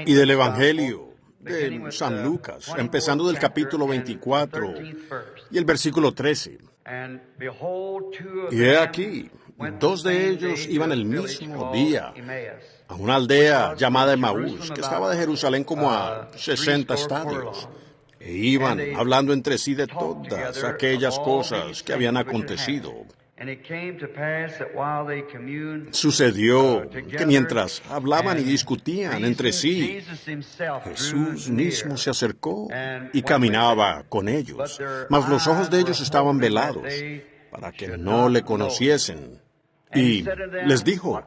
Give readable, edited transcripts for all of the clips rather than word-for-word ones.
Y del Evangelio de San Lucas, empezando del capítulo 24 y el versículo 13. Y he aquí, dos de ellos iban el mismo día a una aldea llamada Emaús, que estaba de Jerusalén como a 60 estadios, e iban hablando entre sí de todas aquellas cosas que habían acontecido. Sucedió que mientras hablaban y discutían entre sí, Jesús mismo se acercó y caminaba con ellos, mas los ojos de ellos estaban velados para que no le conociesen. Y les dijo: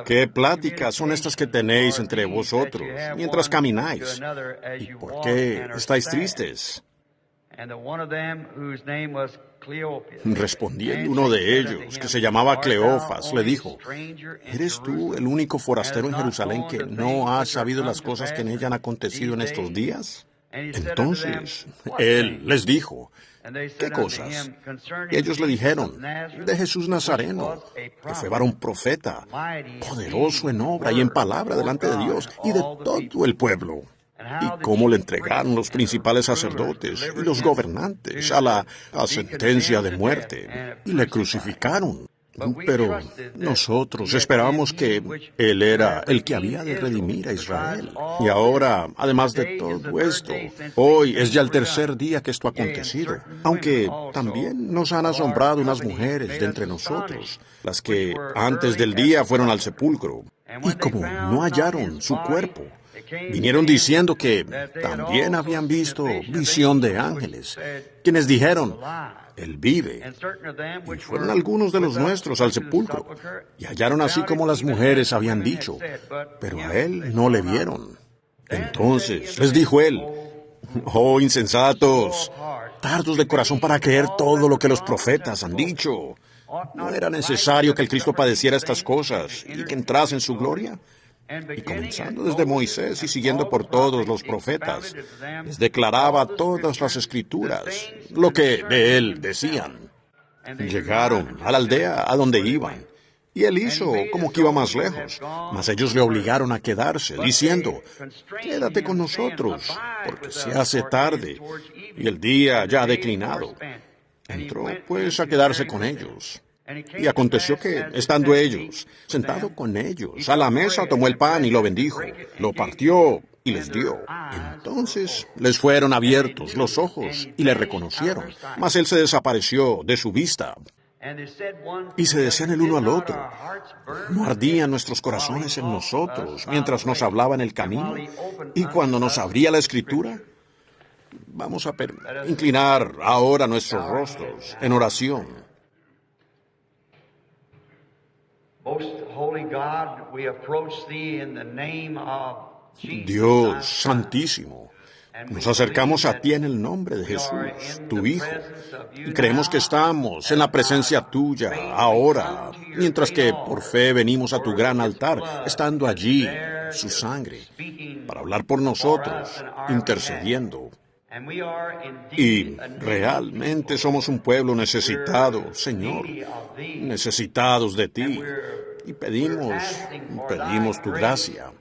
¿qué pláticas son estas que tenéis entre vosotros mientras camináis? ¿Y por qué estáis tristes? Respondiendo uno de ellos, que se llamaba Cleofas, le dijo: ¿eres tú el único forastero en Jerusalén que no ha sabido las cosas que en ella han acontecido en estos días? Entonces él les dijo: ¿qué cosas? Y ellos le dijeron: de Jesús Nazareno, que fue varón profeta, poderoso en obra y en palabra delante de Dios y de todo el pueblo. Y cómo le entregaron los principales sacerdotes y los gobernantes a la sentencia de muerte, y le crucificaron. Pero nosotros esperábamos que Él era el que había de redimir a Israel. Y ahora, además de todo esto, hoy es ya el tercer día que esto ha acontecido. Aunque también nos han asombrado unas mujeres de entre nosotros, las que antes del día fueron al sepulcro. Y como no hallaron su cuerpo, vinieron diciendo que también habían visto visión de ángeles, quienes dijeron: Él vive. Y fueron algunos de los nuestros al sepulcro, y hallaron así como las mujeres habían dicho, pero a Él no le vieron. Entonces les dijo Él: oh insensatos, tardos de corazón para creer todo lo que los profetas han dicho. ¿No era necesario que el Cristo padeciera estas cosas y que entrase en su gloria? Y comenzando desde Moisés y siguiendo por todos los profetas, les declaraba todas las Escrituras, lo que de él decían. Llegaron a la aldea a donde iban, y él hizo como que iba más lejos, mas ellos le obligaron a quedarse, diciendo: quédate con nosotros, porque se hace tarde, y el día ya ha declinado. Entró pues a quedarse con ellos. Y aconteció que, estando ellos, sentado con ellos, a la mesa tomó el pan y lo bendijo, lo partió y les dio. Entonces les fueron abiertos los ojos y le reconocieron, mas él se desapareció de su vista. Y se decían el uno al otro: ¿no ardían nuestros corazones en nosotros mientras nos hablaba en el camino y cuando nos abría la Escritura? Vamos a inclinar ahora nuestros rostros en oración. Dios Santísimo, nos acercamos a ti en el nombre de Jesús, tu Hijo, y creemos que estamos en la presencia tuya ahora, mientras que por fe venimos a tu gran altar, estando allí, su sangre, para hablar por nosotros, intercediendo. Y realmente somos un pueblo necesitado, Señor, necesitados de ti, y pedimos tu gracia.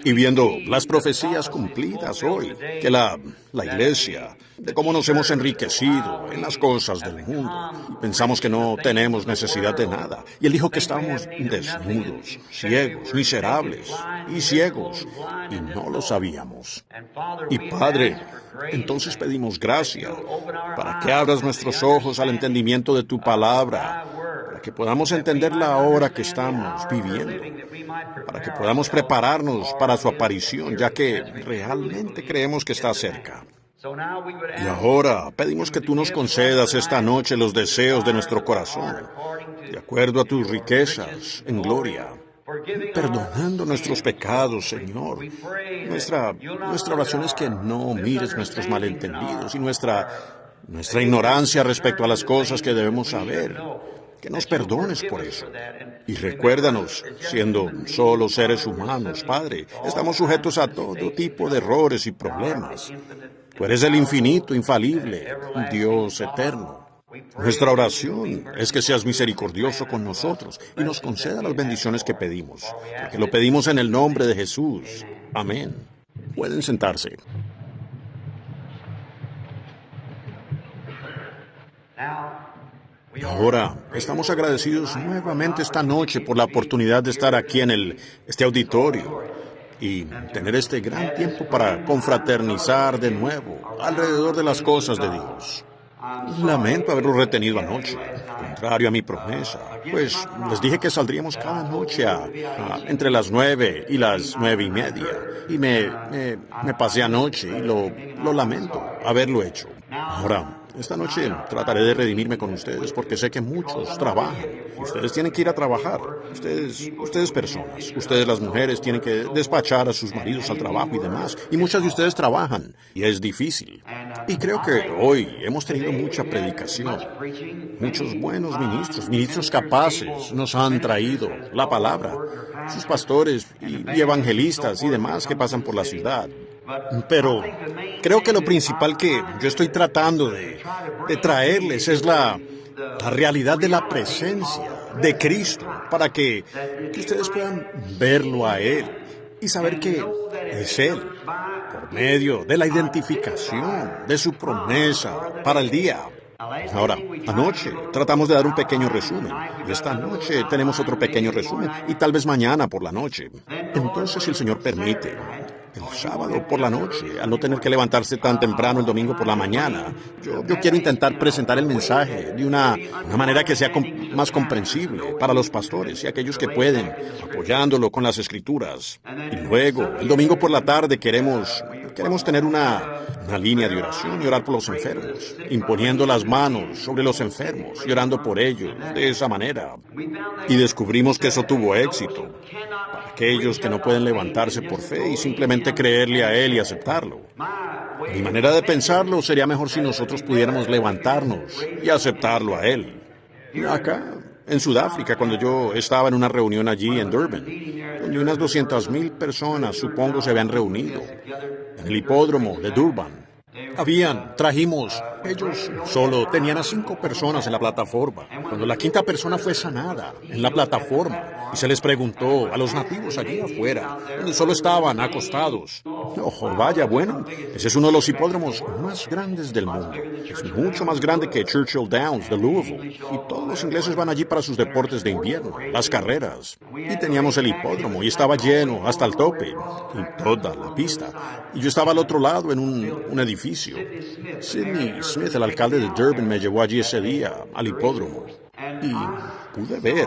Y viendo las profecías cumplidas hoy, que la iglesia, de cómo nos hemos enriquecido en las cosas del mundo, y pensamos que no tenemos necesidad de nada. Y Él dijo que estábamos desnudos, ciegos, miserables y ciegos, y no lo sabíamos. Y Padre, entonces pedimos gracia para que abras nuestros ojos al entendimiento de tu palabra, para que podamos entender la hora que estamos viviendo, para que podamos prepararnos para su aparición, ya que realmente creemos que está cerca. Y ahora pedimos que tú nos concedas esta noche los deseos de nuestro corazón, de acuerdo a tus riquezas en gloria, perdonando nuestros pecados, Señor. Nuestra oración es que no mires nuestros malentendidos y nuestra ignorancia respecto a las cosas que debemos saber. Que nos perdones por eso. Y recuérdanos, siendo solo seres humanos, Padre, estamos sujetos a todo tipo de errores y problemas. Tú eres el infinito, infalible, Dios eterno. Nuestra oración es que seas misericordioso con nosotros y nos conceda las bendiciones que pedimos, porque lo pedimos en el nombre de Jesús. Amén. Pueden sentarse. Ahora, estamos agradecidos nuevamente esta noche por la oportunidad de estar aquí en este auditorio y tener este gran tiempo para confraternizar de nuevo alrededor de las cosas de Dios. Lamento haberlo retenido anoche, contrario a mi promesa, pues les dije que saldríamos cada noche entre las 9 y las 9:30, y me pasé anoche y lo lamento haberlo hecho. Ahora, esta noche trataré de redimirme con ustedes porque sé que muchos trabajan. Ustedes tienen que ir a trabajar. Ustedes personas, ustedes las mujeres tienen que despachar a sus maridos al trabajo y demás. Y muchas de ustedes trabajan y es difícil. Y creo que hoy hemos tenido mucha predicación. Muchos buenos ministros capaces nos han traído la palabra. Sus pastores y evangelistas y demás que pasan por la ciudad. Pero creo que lo principal que yo estoy tratando de traerles es la realidad de la presencia de Cristo, para que ustedes puedan verlo a Él y saber que es Él, por medio de la identificación de su promesa para el día. Ahora, anoche tratamos de dar un pequeño resumen, y esta noche tenemos otro pequeño resumen, y tal vez mañana por la noche. Entonces, si el Señor permite, el sábado por la noche, al no tener que levantarse tan temprano el domingo por la mañana, yo quiero intentar presentar el mensaje de una manera que sea más comprensible para los pastores y aquellos que pueden, apoyándolo con las Escrituras. Y luego, el domingo por la tarde queremos tener una línea de oración y orar por los enfermos, imponiendo las manos sobre los enfermos y orando por ellos de esa manera. Y descubrimos que eso tuvo éxito. Para aquellos que no pueden levantarse por fe y simplemente creerle a Él y aceptarlo. Mi manera de pensarlo sería mejor si nosotros pudiéramos levantarnos y aceptarlo a Él. Acá, en Sudáfrica, cuando yo estaba en una reunión allí en Durban, donde unas 200,000 personas, supongo, se habían reunido, en el hipódromo de Durban. Ellos solo tenían a 5 personas en la plataforma. Cuando la 5ª persona fue sanada en la plataforma y se les preguntó a los nativos allí afuera, donde solo estaban acostados. Ojo, vaya, bueno, ese es uno de los hipódromos más grandes del mundo. Es mucho más grande que Churchill Downs de Louisville. Y todos los ingleses van allí para sus deportes de invierno, las carreras. Y teníamos el hipódromo y estaba lleno hasta el tope, y toda la pista. Y yo estaba al otro lado en un edificio. Sidney Smith, el alcalde de Durban, me llevó allí ese día al hipódromo y pude ver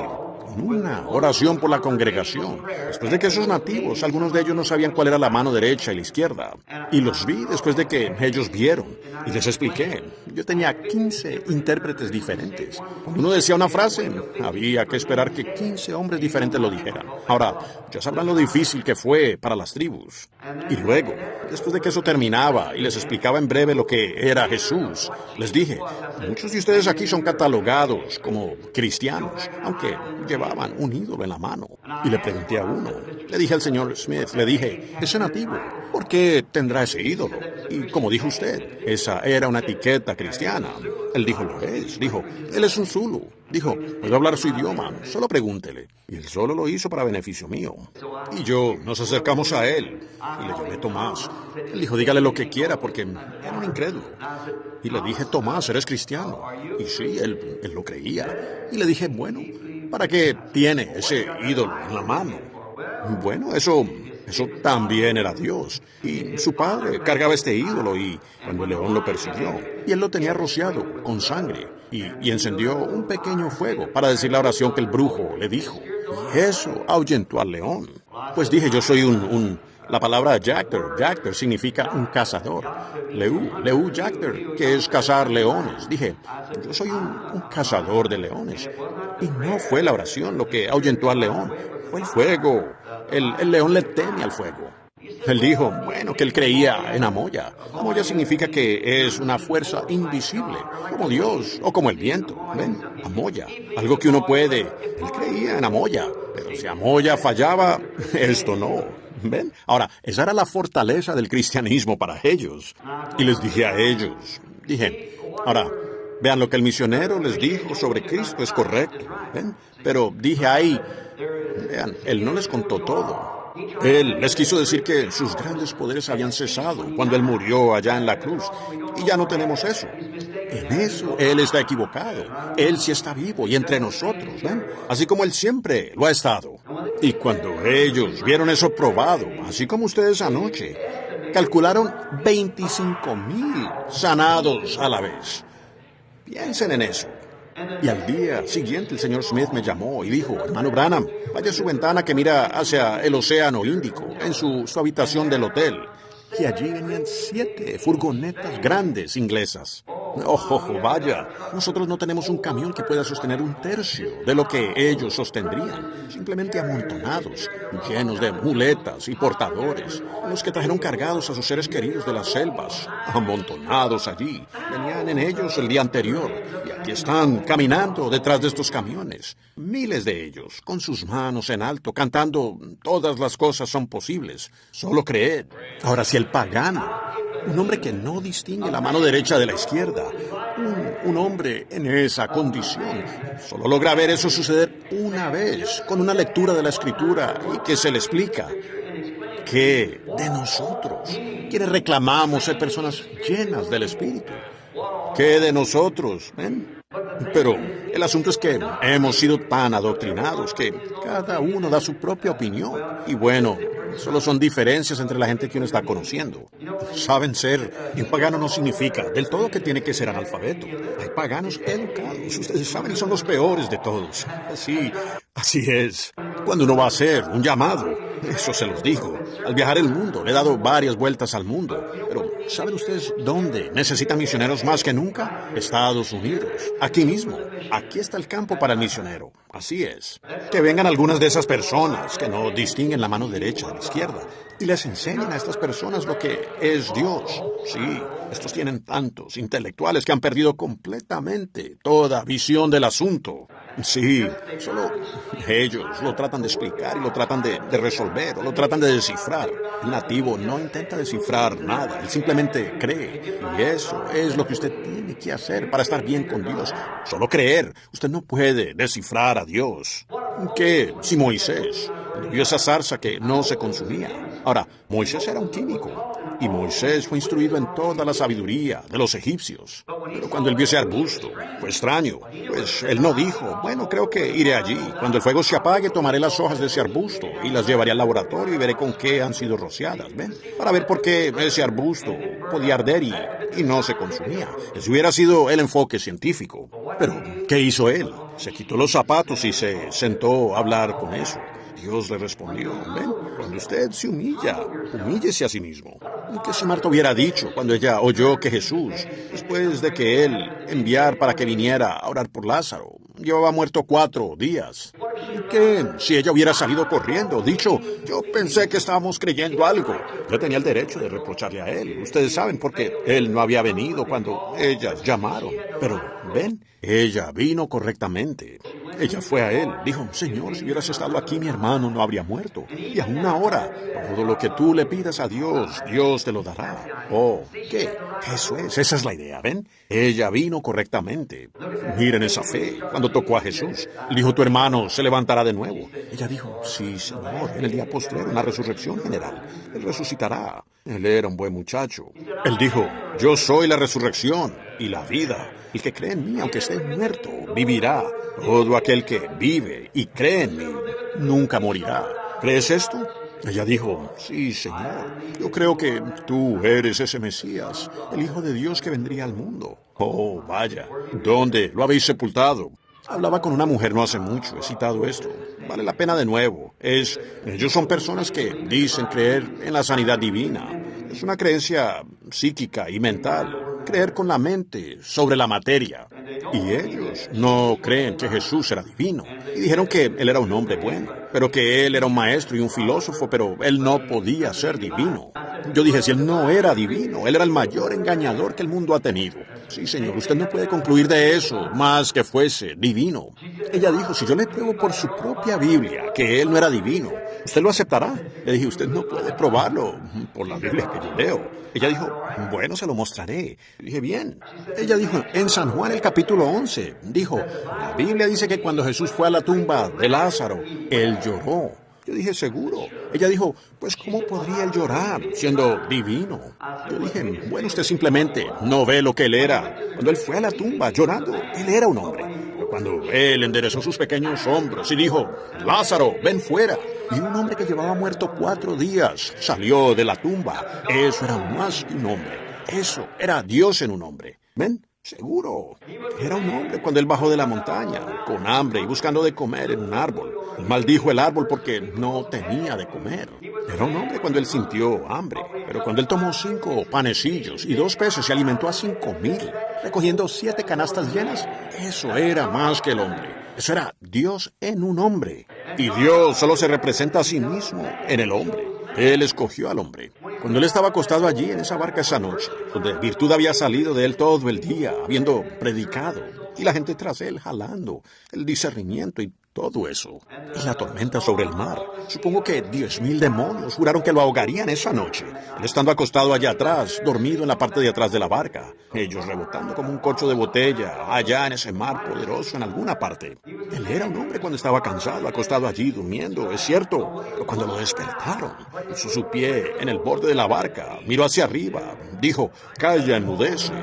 una oración por la congregación. Después de que esos nativos, algunos de ellos no sabían cuál era la mano derecha y la izquierda. Y los vi después de que ellos vieron y les expliqué. Yo tenía 15 intérpretes diferentes. Cuando uno decía una frase, había que esperar que 15 hombres diferentes lo dijeran. Ahora, ya sabrán lo difícil que fue para las tribus. Y luego, después de que eso terminaba y les explicaba en breve lo que era Jesús, les dije, muchos de ustedes aquí son catalogados como cristianos, aunque llevaban un ídolo en la mano. Y le pregunté a uno, le dije al señor Smith, le dije, ese nativo, ¿por qué tendrá ese ídolo? Y como dijo usted, esa era una etiqueta cristiana. Él dijo, lo es. Dijo, él es un Zulu. Dijo, puedo hablar su idioma, solo pregúntele. Y él solo lo hizo para beneficio mío. Y nos acercamos a él y le llamé Tomás. Él dijo, dígale lo que quiera porque era un incrédulo. Y le dije, Tomás, ¿eres cristiano? Y sí, él lo creía. Y le dije, bueno, ¿para qué tiene ese ídolo en la mano? Bueno, eso también era Dios. Y su padre cargaba este ídolo y cuando el león lo persiguió, y él lo tenía rociado con sangre y encendió un pequeño fuego para decir la oración que el brujo le dijo. Y eso ahuyentó al león. Pues dije, yo soy la palabra Jacter significa un cazador. Leu Jacter, que es cazar leones. Dije, yo soy un cazador de leones. Y no fue la oración lo que ahuyentó al león, fue el fuego. El león le teme al fuego. Él dijo, bueno, que él creía en Amoya. Amoya significa que es una fuerza invisible, como Dios o como el viento. ¿Ven? Amoya, algo que uno puede. Él creía en Amoya, pero si Amoya fallaba, esto no. ¿Ven? Ahora, esa era la fortaleza del cristianismo para ellos. Y les dije a ellos, ahora, vean, lo que el misionero les dijo sobre Cristo es correcto. ¿Ven? Pero dije ahí, vean, él no les contó todo. Él les quiso decir que sus grandes poderes habían cesado cuando Él murió allá en la cruz, y ya no tenemos eso. En eso Él está equivocado. Él sí está vivo y entre nosotros, ¿ven? Así como Él siempre lo ha estado. Y cuando ellos vieron eso probado, así como ustedes anoche, calcularon 25,000 sanados a la vez. Piensen en eso. Y al día siguiente el señor Smith me llamó y dijo, hermano Branham, vaya a su ventana que mira hacia el Océano Índico, en su habitación del hotel. Y allí venían 7 furgonetas grandes inglesas. Vaya, nosotros no tenemos un camión que pueda sostener un tercio de lo que ellos sostendrían. Simplemente amontonados, llenos de muletas y portadores, los que trajeron cargados a sus seres queridos de las selvas, amontonados allí. Venían en ellos el día anterior, y aquí están caminando detrás de estos camiones. Miles de ellos, con sus manos en alto, cantando todas las cosas son posibles. Solo creed. Ahora, si el pagano, un hombre que no distingue la mano derecha de la izquierda, un hombre en esa condición, solo logra ver eso suceder una vez, con una lectura de la Escritura y que se le explica, ¿qué de nosotros, quienes reclamamos ser personas llenas del Espíritu? ¿Qué de nosotros? ¿Ven? Pero el asunto es que hemos sido tan adoctrinados que cada uno da su propia opinión. Y bueno, solo son diferencias entre la gente que uno está conociendo. Saben ser, y un pagano no significa del todo que tiene que ser analfabeto. Hay paganos educados, ustedes saben, y son los peores de todos. Así es. Cuando uno va a hacer un llamado, eso se los digo. Al viajar el mundo, le he dado varias vueltas al mundo. Pero, ¿saben ustedes dónde necesitan misioneros más que nunca? Estados Unidos. Aquí mismo. Aquí está el campo para el misionero. Así es. Que vengan algunas de esas personas que no distinguen la mano derecha de la izquierda y les enseñen a estas personas lo que es Dios. Sí, estos tienen tantos intelectuales que han perdido completamente toda visión del asunto. Sí, solo ellos lo tratan de explicar y lo tratan de resolver o lo tratan de descifrar. El nativo no intenta descifrar nada, él simplemente cree. Y eso es lo que usted tiene que hacer para estar bien con Dios. Solo creer. Usted no puede descifrar a Dios. ¿Qué si Moisés vio esa zarza que no se consumía? Ahora, Moisés era un químico. Y Moisés fue instruido en toda la sabiduría de los egipcios. Pero cuando él vio ese arbusto, fue extraño. Pues él no dijo, bueno, creo que iré allí. Cuando el fuego se apague, tomaré las hojas de ese arbusto y las llevaré al laboratorio y veré con qué han sido rociadas, ¿ven? Para ver por qué ese arbusto podía arder y no se consumía. Ese hubiera sido el enfoque científico. Pero, ¿qué hizo él? Se quitó los zapatos y se sentó a hablar con eso. Dios le respondió, ven, cuando usted se humilla, humíllese a sí mismo. ¿Qué si Marta hubiera dicho cuando ella oyó que Jesús, después de que él enviar para que viniera a orar por Lázaro, llevaba muerto 4 días? ¿Qué si ella hubiera salido corriendo, dicho, yo pensé que estábamos creyendo algo? Yo tenía el derecho de reprocharle a él. Ustedes saben porque él no había venido cuando ellas llamaron. Pero, ven, ella vino correctamente. Ella fue a él, dijo, Señor, si hubieras estado aquí, mi hermano no habría muerto. Y aún ahora, todo lo que tú le pidas a Dios, Dios te lo dará. Oh, ¿qué? Eso es, esa es la idea, ¿ven? Ella vino correctamente. Miren esa fe. Cuando tocó a Jesús, dijo, tu hermano se levantará de nuevo. Ella dijo, sí, Señor, en el día postrero, en la resurrección general. Él resucitará. Él era un buen muchacho. Él dijo, yo soy la resurrección y la vida. El que cree en mí, aunque esté muerto, vivirá. Todo aquel que vive y cree en mí, nunca morirá. ¿Crees esto? Ella dijo, sí, Señor. Yo creo que tú eres ese Mesías, el Hijo de Dios que vendría al mundo. Oh, vaya. ¿Dónde lo habéis sepultado? Hablaba con una mujer no hace mucho, he citado esto. Vale la pena de nuevo. Ellos son personas que dicen creer en la sanidad divina. Es una creencia psíquica y mental. Creer con la mente sobre la materia. Y ellos no creen que Jesús era divino. Y dijeron que él era un hombre bueno, pero que él era un maestro y un filósofo, pero él no podía ser divino. Yo dije, si él no era divino, él era el mayor engañador que el mundo ha tenido. Sí, señor, usted no puede concluir de eso más que fuese divino. Ella dijo, si yo le pruebo por su propia Biblia que él no era divino, ¿usted lo aceptará? Le dije, usted no puede probarlo por la Biblia que yo leo. Ella dijo, bueno, se lo mostraré. Le dije, bien. Ella dijo, en San Juan el capítulo 11, dijo, la Biblia dice que cuando Jesús fue a la tumba de Lázaro, él lloró. Yo dije, seguro. Ella dijo, pues ¿cómo podría él llorar siendo divino? Yo dije, bueno, usted simplemente no ve lo que él era. Cuando él fue a la tumba llorando, él era un hombre. Pero cuando él enderezó sus pequeños hombros y dijo, Lázaro, ven fuera. Y un hombre que llevaba muerto 4 días salió de la tumba. Eso era más que un hombre. Eso era Dios en un hombre. ¿Ven? Seguro. Era un hombre cuando él bajó de la montaña, con hambre y buscando de comer en un árbol. Maldijo el árbol porque no tenía de comer. Era un hombre cuando él sintió hambre. Pero cuando él tomó 5 panecillos y 2 peces y alimentó a 5,000, recogiendo 7 canastas llenas, eso era más que el hombre. Eso era Dios en un hombre. Y Dios solo se representa a sí mismo en el hombre. Él escogió al hombre. Cuando él estaba acostado allí en esa barca esa noche, donde virtud había salido de él todo el día, habiendo predicado, y la gente tras él jalando, el discernimiento y todo eso, y la tormenta sobre el mar. Supongo que 10,000 demonios juraron que lo ahogarían esa noche, él estando acostado allá atrás, dormido en la parte de atrás de la barca, ellos rebotando como un corcho de botella, allá en ese mar poderoso en alguna parte. Él era un hombre cuando estaba cansado, acostado allí, durmiendo, es cierto, pero cuando lo despertaron, puso su pie en el borde de la barca, miró hacia arriba, dijo, calla, enmudece.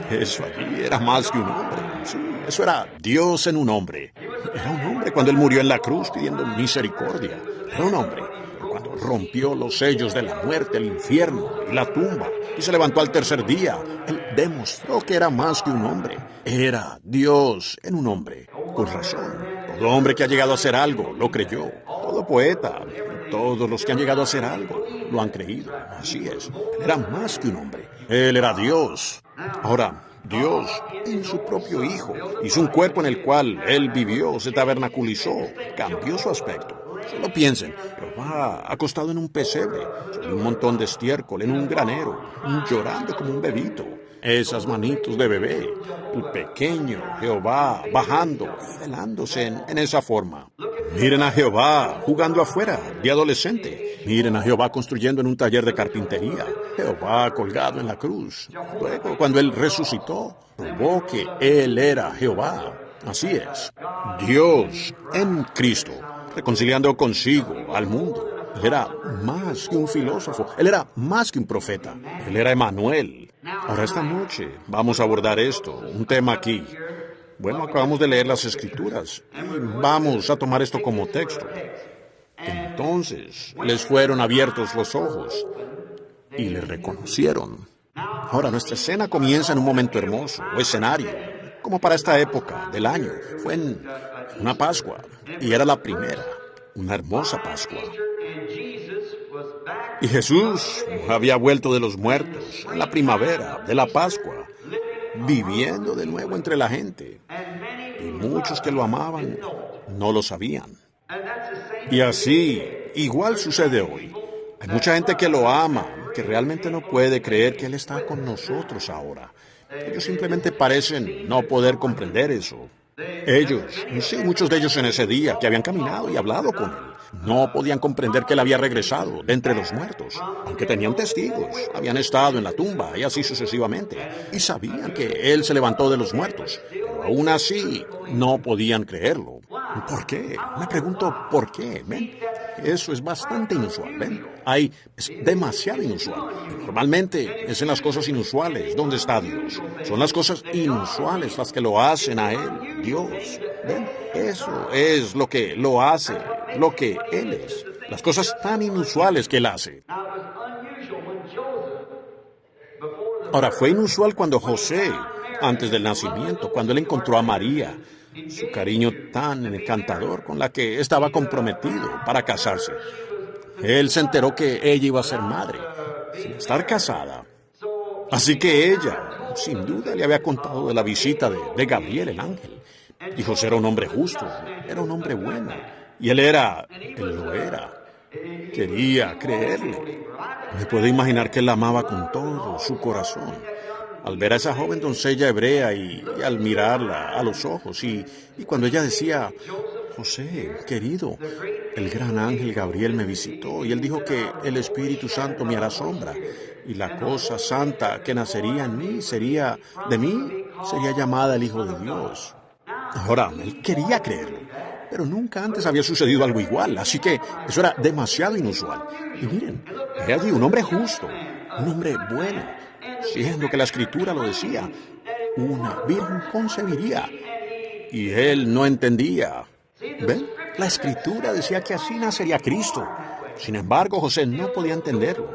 Eso allí era más que un hombre, sí, eso era Dios en un hombre. Era un hombre cuando él murió en la cruz pidiendo misericordia. Era un hombre cuando rompió los sellos de la muerte, el infierno y la tumba y se levantó al tercer día. Él demostró que era más que un hombre. Era Dios en un hombre. Con razón, todo hombre que ha llegado a hacer algo lo creyó. Todo poeta, todos los que han llegado a hacer algo lo han creído. Así es. Él era más que un hombre. Él era Dios. Ahora, Dios, en su propio Hijo, hizo un cuerpo en el cual Él vivió, se tabernaculizó, cambió su aspecto. Solo piensen, Jehová acostado en un pesebre, sobre un montón de estiércol, en un granero, llorando como un bebito. Esas manitos de bebé, el pequeño Jehová bajando y velándose en esa forma. Miren a Jehová jugando afuera, de adolescente. Miren a Jehová construyendo en un taller de carpintería. Jehová colgado en la cruz. Luego, cuando Él resucitó, probó que Él era Jehová. Así es. Dios en Cristo, reconciliando consigo al mundo. Él era más que un filósofo. Él era más que un profeta. Él era Emmanuel. Ahora esta noche vamos a abordar esto, un tema aquí. Bueno, acabamos de leer las Escrituras y vamos a tomar esto como texto. Entonces les fueron abiertos los ojos y le reconocieron. Ahora nuestra escena comienza en un momento hermoso, o escenario, como para esta época del año. Fue en una Pascua y era la primera, una hermosa Pascua. Y Jesús había vuelto de los muertos en la primavera de la Pascua, viviendo de nuevo entre la gente. Y muchos que lo amaban no lo sabían. Y así, igual sucede hoy. Hay mucha gente que lo ama, que realmente no puede creer que Él está con nosotros ahora. Ellos simplemente parecen no poder comprender eso. Ellos, sí, muchos de ellos en ese día que habían caminado y hablado con Él, no podían comprender que Él había regresado de entre los muertos, aunque tenían testigos, habían estado en la tumba y así sucesivamente, y sabían que Él se levantó de los muertos, pero aún así no podían creerlo. ¿Por qué? Me pregunto, ¿por qué? ¿Ven? Eso es bastante inusual, ¿ven? Es demasiado inusual. Normalmente es en las cosas inusuales donde está Dios. Son las cosas inusuales las que lo hacen a Él, Dios. ¿Ven? Eso es lo que lo hace, lo que Él es. Las cosas tan inusuales que Él hace. Ahora, fue inusual cuando José, antes del nacimiento, cuando él encontró a María, su cariño tan encantador con la que estaba comprometido para casarse. Él se enteró que ella iba a ser madre, sin estar casada. Así que ella, sin duda, le había contado de la visita de Gabriel, el ángel. Y José era un hombre justo, era un hombre bueno. Y él lo era. Quería creerle. Me puedo imaginar que él la amaba con todo su corazón. Al ver a esa joven doncella hebrea y al mirarla a los ojos y cuando ella decía, José, querido, el gran ángel Gabriel me visitó y él dijo que el Espíritu Santo me hará sombra y la cosa santa que nacería en mí sería llamada el Hijo de Dios. Ahora, él quería creerlo. pero nunca antes había sucedido algo igual, así que eso era demasiado inusual. Y miren, he allí un hombre justo, un hombre bueno, siendo que la Escritura lo decía, una virgen concebiría. Y él no entendía. ¿Ven? La Escritura decía que así nacería Cristo. Sin embargo, José no podía entenderlo,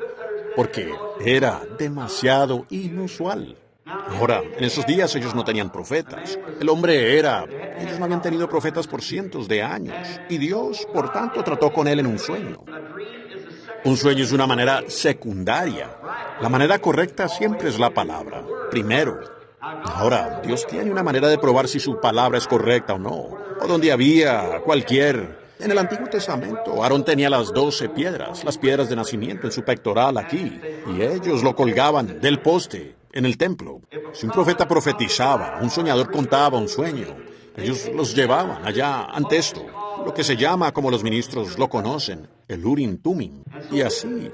porque era demasiado inusual. Ahora, en esos días ellos no tenían profetas. Ellos no habían tenido profetas por cientos de años. Y Dios, por tanto, trató con él en un sueño. Un sueño es una manera secundaria. La manera correcta siempre es la palabra, primero. Ahora, Dios tiene una manera de probar si su palabra es correcta o no. O donde había cualquier... En el Antiguo Testamento, Aarón tenía las 12 piedras, las piedras de nacimiento en su pectoral aquí, y ellos lo colgaban del poste en el templo. Si un profeta profetizaba, un soñador contaba un sueño, ellos los llevaban allá ante esto, lo que se llama, como los ministros lo conocen, el Urim Tumim. Y así,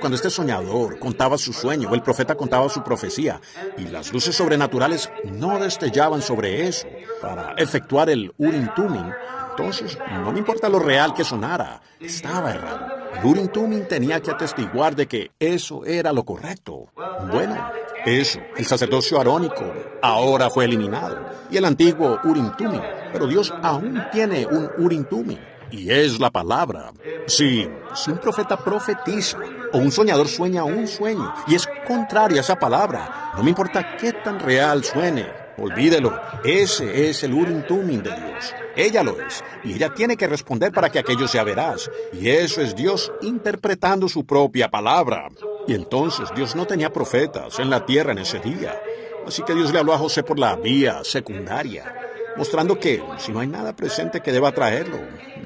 cuando este soñador contaba su sueño, o el profeta contaba su profecía, y las luces sobrenaturales no destellaban sobre eso para efectuar el Urim Tumim, entonces, no me importa lo real que sonara, estaba errado. El Urim Tumim tenía que atestiguar de que eso era lo correcto. Bueno, eso, el sacerdocio arónico, ahora fue eliminado, y el antiguo Urim Tumim, pero Dios aún tiene un Urim Tumim, y es la palabra. Si un profeta profetiza, o un soñador sueña un sueño, y es contrario a esa palabra, no me importa qué tan real suene, olvídelo, ese es el Urim Tumim de Dios. Ella lo es, y ella tiene que responder para que aquello sea veraz. Y eso es Dios interpretando su propia palabra. Y entonces Dios no tenía profetas en la tierra en ese día. Así que Dios le habló a José por la vía secundaria, mostrando que si no hay nada presente que deba traerlo,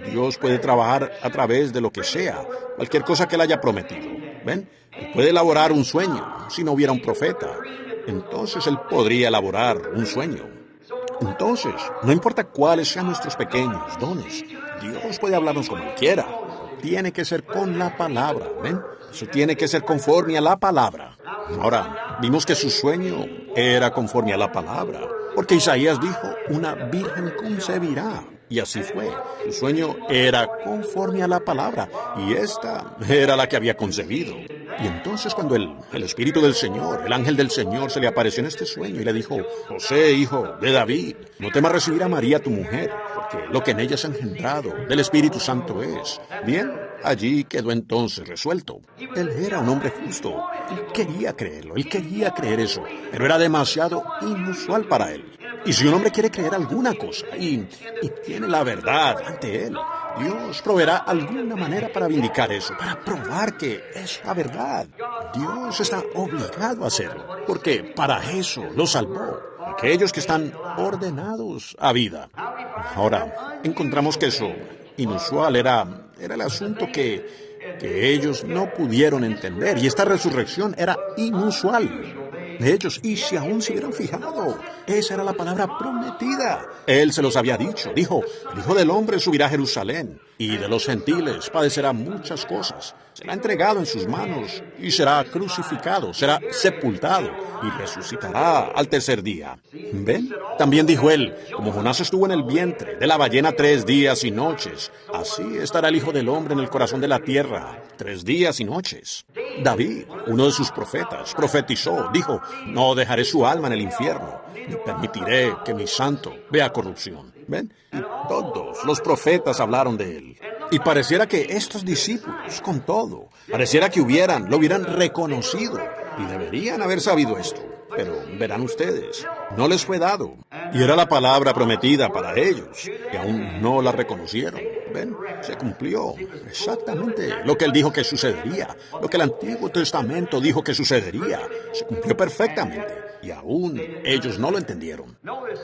Dios puede trabajar a través de lo que sea, cualquier cosa que él haya prometido. ¿Ven? Él puede elaborar un sueño si no hubiera un profeta. Entonces él podría elaborar un sueño. Entonces, no importa cuáles sean nuestros pequeños dones, Dios puede hablarnos como él quiera. Tiene que ser con la palabra, ¿ven? Eso tiene que ser conforme a la palabra. Ahora, vimos que su sueño era conforme a la palabra, porque Isaías dijo, una virgen concebirá. Y así fue. Su sueño era conforme a la palabra, y esta era la que había concebido. Y entonces cuando el Espíritu del Señor, el ángel del Señor, se le apareció en este sueño y le dijo, José, hijo de David, no temas recibir a María tu mujer, porque lo que en ella es engendrado del Espíritu Santo es. Bien, allí quedó entonces resuelto. Él era un hombre justo. Él quería creerlo, él quería creer eso, pero era demasiado inusual para él. Y si un hombre quiere creer alguna cosa y tiene la verdad ante él, Dios proveerá alguna manera para vindicar eso, para probar que es la verdad. Dios está obligado a hacerlo, porque para eso lo salvó, aquellos que están ordenados a vida. Ahora, encontramos que eso inusual era el asunto que ellos no pudieron entender, y esta resurrección era inusual. De ellos, y si aún se hubieran fijado, esa era la palabra prometida. Él se los había dicho, dijo, el Hijo del Hombre subirá a Jerusalén, y de los gentiles padecerá muchas cosas. Será entregado en sus manos, y será crucificado, será sepultado, y resucitará al tercer día. ¿Ven? También dijo él, como Jonás estuvo en el vientre de la ballena 3 días y noches, así estará el Hijo del Hombre en el corazón de la tierra 3 días y noches. David, uno de sus profetas, profetizó, dijo, no dejaré su alma en el infierno, ni permitiré que mi santo vea corrupción. ¿Ven? Y todos los profetas hablaron de él. Y pareciera que estos discípulos, con todo, pareciera que lo hubieran reconocido, y deberían haber sabido esto. Pero verán ustedes, no les fue dado. Y era la palabra prometida para ellos, y aún no la reconocieron. ¿Ven? Se cumplió exactamente lo que él dijo que sucedería, lo que el Antiguo Testamento dijo que sucedería. Se cumplió perfectamente, y aún ellos no lo entendieron.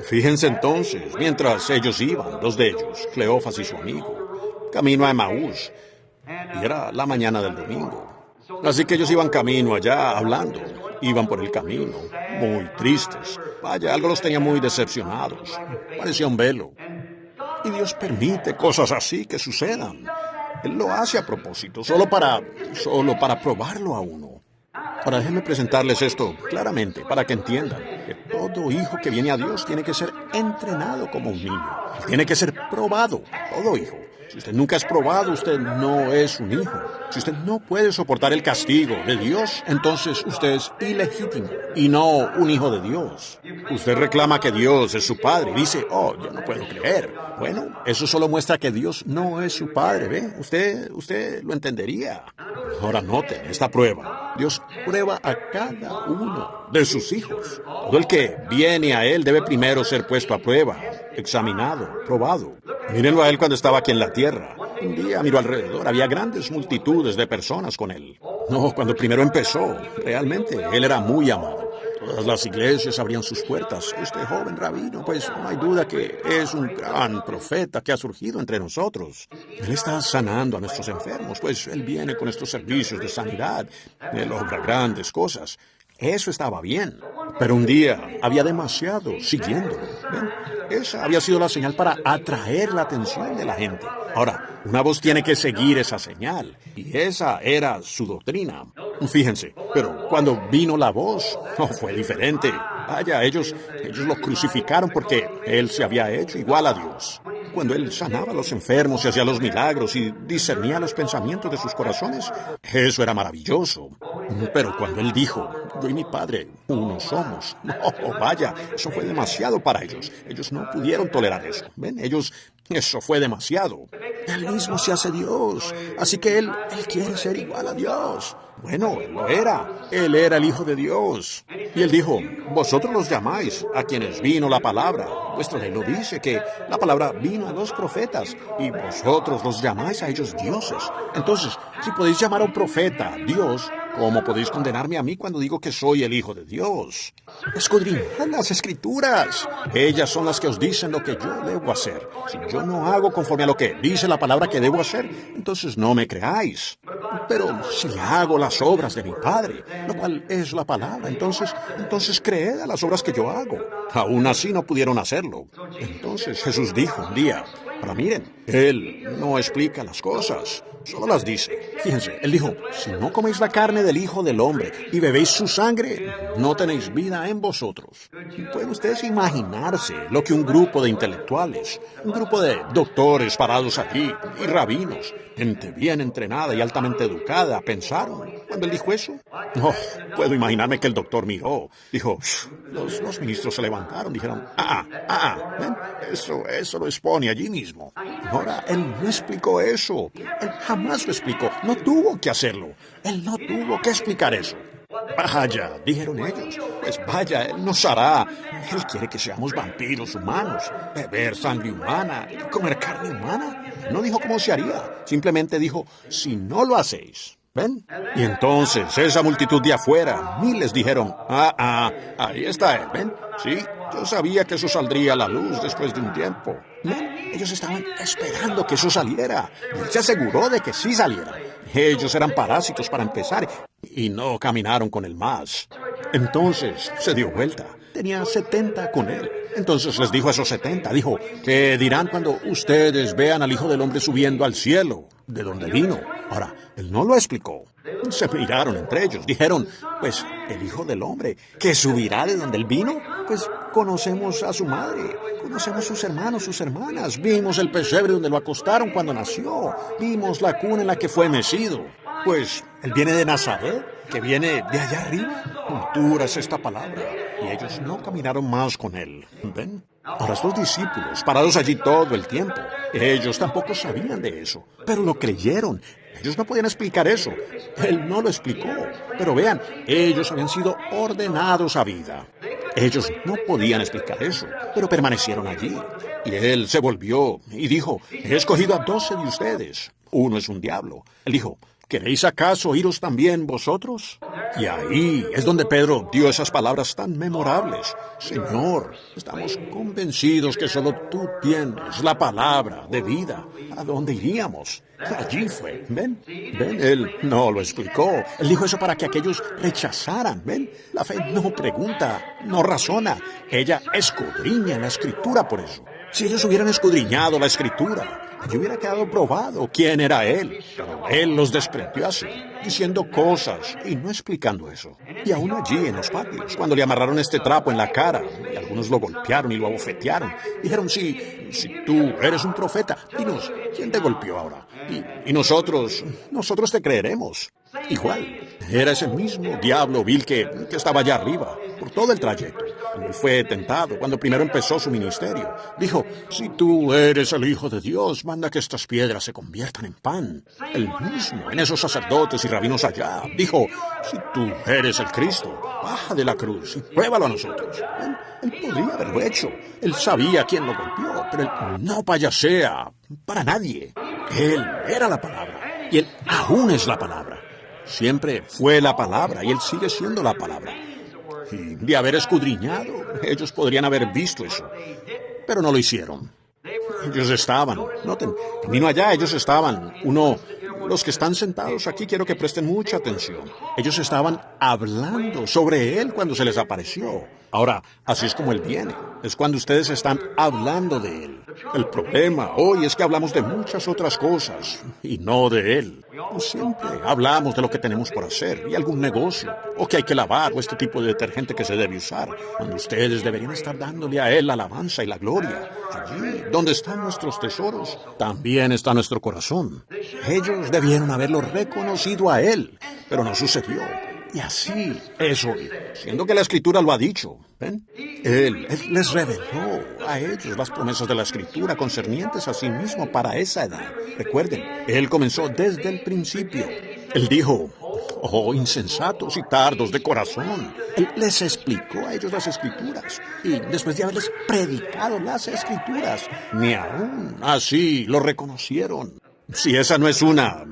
Fíjense entonces, mientras ellos iban, 2 de ellos, Cleofas y su amigo, camino a Emaús, y era la mañana del domingo. Así que ellos iban camino allá hablando. Iban por el camino, muy tristes. Vaya, algo los tenía muy decepcionados. Parecía un velo. Y Dios permite cosas así que sucedan. Él lo hace a propósito, solo para probarlo a uno. Ahora déjenme presentarles esto claramente para que entiendan que todo hijo que viene a Dios tiene que ser entrenado como un niño. Tiene que ser probado, todo hijo. Si usted nunca es probado, usted no es un hijo. Si usted no puede soportar el castigo de Dios, entonces usted es ilegítimo y no un hijo de Dios. Usted reclama que Dios es su padre y dice, oh, yo no puedo creer. Bueno, eso solo muestra que Dios no es su padre, ¿ve? Usted lo entendería. Ahora noten esta prueba. Dios prueba a cada uno de sus hijos. Todo el que viene a Él debe primero ser puesto a prueba, examinado, probado. Mírenlo a Él cuando estaba aquí en la tierra. Un día miró alrededor, había grandes multitudes de personas con Él. No, cuando primero empezó, realmente Él era muy amado. Todas las iglesias abrían sus puertas. Este joven rabino, pues no hay duda que es un gran profeta que ha surgido entre nosotros. Él está sanando a nuestros enfermos, pues Él viene con estos servicios de sanidad. Él obra grandes cosas. Eso estaba bien. Pero un día había demasiado siguiéndolo. ¿Ven? Esa había sido la señal para atraer la atención de la gente. Ahora, una voz tiene que seguir esa señal. Y esa era su doctrina. Fíjense, pero cuando vino la voz, no fue diferente. Vaya, ellos lo crucificaron porque Él se había hecho igual a Dios. Cuando Él sanaba a los enfermos y hacía los milagros y discernía los pensamientos de sus corazones, eso era maravilloso. Pero cuando Él dijo, yo y mi Padre, uno somos, no, vaya, eso fue demasiado para ellos. Ellos no pudieron tolerar eso. ¿Ven? Eso fue demasiado. Él mismo se hace Dios, así que Él quiere ser igual a Dios. Bueno, Él lo era. Él era el Hijo de Dios. Y Él dijo, vosotros los llamáis a quienes vino la palabra. Vuestra ley lo dice, que la palabra vino a los profetas, y vosotros los llamáis a ellos dioses. Entonces, si podéis llamar a un profeta Dios, ¿cómo podéis condenarme a mí cuando digo que soy el Hijo de Dios? Escudriñad las Escrituras. Ellas son las que os dicen lo que yo debo hacer. Si yo no hago conforme a lo que dice la palabra que debo hacer, entonces no me creáis. Pero si hago las obras de mi Padre, lo cual es la palabra, entonces creed a las obras que yo hago. Aún así no pudieron hacerlo. Entonces Jesús dijo un día, ahora miren, Él no explica las cosas, solo las dice. Fíjense, Él dijo, si no coméis la carne del Hijo del Hombre y bebéis su sangre, no tenéis vida en vosotros. ¿Pueden ustedes imaginarse lo que un grupo de intelectuales, un grupo de doctores parados allí y rabinos, gente bien entrenada y altamente educada, pensaron cuando Él dijo eso? No, puedo imaginarme que el doctor miró, dijo, los ministros se levantaron, dijeron, ¿ven? Eso lo expone allí mismo. Ahora, Él no explicó eso. Él jamás lo explicó. No tuvo que hacerlo. Él no tuvo que explicar eso. Vaya, dijeron ellos, pues vaya, Él nos hará. Él quiere que seamos vampiros humanos, beber sangre humana, comer carne humana. No dijo cómo se haría, simplemente dijo, si no lo hacéis. ¿Ven? Y entonces esa multitud de afuera, miles dijeron, ahí está Él, ¿ven? Sí, yo sabía que eso saldría a la luz después de un tiempo. ¿Ven? Ellos estaban esperando que eso saliera. Y Él se aseguró de que sí saliera. Ellos eran parásitos para empezar y no caminaron con Él más. Entonces se dio vuelta. Tenía 70 con Él. Entonces les dijo a esos 70, dijo, ¿qué dirán cuando ustedes vean al Hijo del Hombre subiendo al cielo, de donde vino? Ahora, Él no lo explicó. Se miraron entre ellos, dijeron, pues, el Hijo del Hombre, ¿que subirá de donde Él vino? Pues conocemos a su madre, conocemos sus hermanos, sus hermanas, vimos el pesebre donde lo acostaron cuando nació, vimos la cuna en la que fue mecido. Pues, Él viene de Nazaret, que viene de allá arriba. Dura es esta palabra. Y ellos no caminaron más con Él. ¿Ven? Ahora estos discípulos, parados allí todo el tiempo, ellos tampoco sabían de eso, pero lo creyeron. Ellos no podían explicar eso. Él no lo explicó. Pero vean, ellos habían sido ordenados a vida. Ellos no podían explicar eso, pero permanecieron allí. Y Él se volvió y dijo, he escogido a 12 de ustedes. Uno es un diablo. Él dijo, ¿queréis acaso iros también vosotros? Y ahí es donde Pedro dio esas palabras tan memorables. Señor, estamos convencidos que solo tú tienes la palabra de vida. ¿A dónde iríamos? Allí fue, ¿ven? ¿Ven? Él no lo explicó. Él dijo eso para que aquellos rechazaran, ¿ven? La fe no pregunta, no razona. Ella escudriña en la Escritura por eso. Si ellos hubieran escudriñado la Escritura, allí hubiera quedado probado quién era Él. Pero Él los desprendió así, diciendo cosas y no explicando eso. Y aún allí en los patios, cuando le amarraron este trapo en la cara, y algunos lo golpearon y lo abofetearon, dijeron, si tú eres un profeta, dinos, ¿quién te golpeó ahora? Y nosotros te creeremos. Igual, era ese mismo diablo vil que estaba allá arriba, por todo el trayecto. Cuando él fue tentado, cuando primero empezó su ministerio, dijo, si tú eres el Hijo de Dios, manda que estas piedras se conviertan en pan. El mismo, en esos sacerdotes y rabinos allá, dijo, si tú eres el Cristo, baja de la cruz y pruébalo a nosotros. Él podría haberlo hecho. Él sabía quién lo golpeó, pero él no payasea para nadie. Él era la palabra, y él aún es la palabra. Siempre fue la palabra y él sigue siendo la palabra. Y de haber escudriñado, ellos podrían haber visto eso. Pero no lo hicieron. Ellos estaban, noten, camino allá, ellos estaban. Los que están sentados aquí, quiero que presten mucha atención. Ellos estaban hablando sobre él cuando se les apareció. Ahora, así es como él viene. Es cuando ustedes están hablando de él. El problema hoy es que hablamos de muchas otras cosas y no de él. Siempre hablamos de lo que tenemos por hacer y algún negocio, o que hay que lavar, o este tipo de detergente que se debe usar, cuando ustedes deberían estar dándole a él la alabanza y la gloria. Allí, donde están nuestros tesoros, también está nuestro corazón. Ellos debieron haberlo reconocido a él, pero no sucedió. Y así es hoy, siendo que la Escritura lo ha dicho. ¿Ven? Él les reveló a ellos las promesas de la Escritura concernientes a sí mismo para esa edad. Recuerden, él comenzó desde el principio. Él dijo, oh, insensatos y tardos de corazón. Él les explicó a ellos las Escrituras. Y después de haberles predicado las Escrituras, ni aún así lo reconocieron. Si esa no es una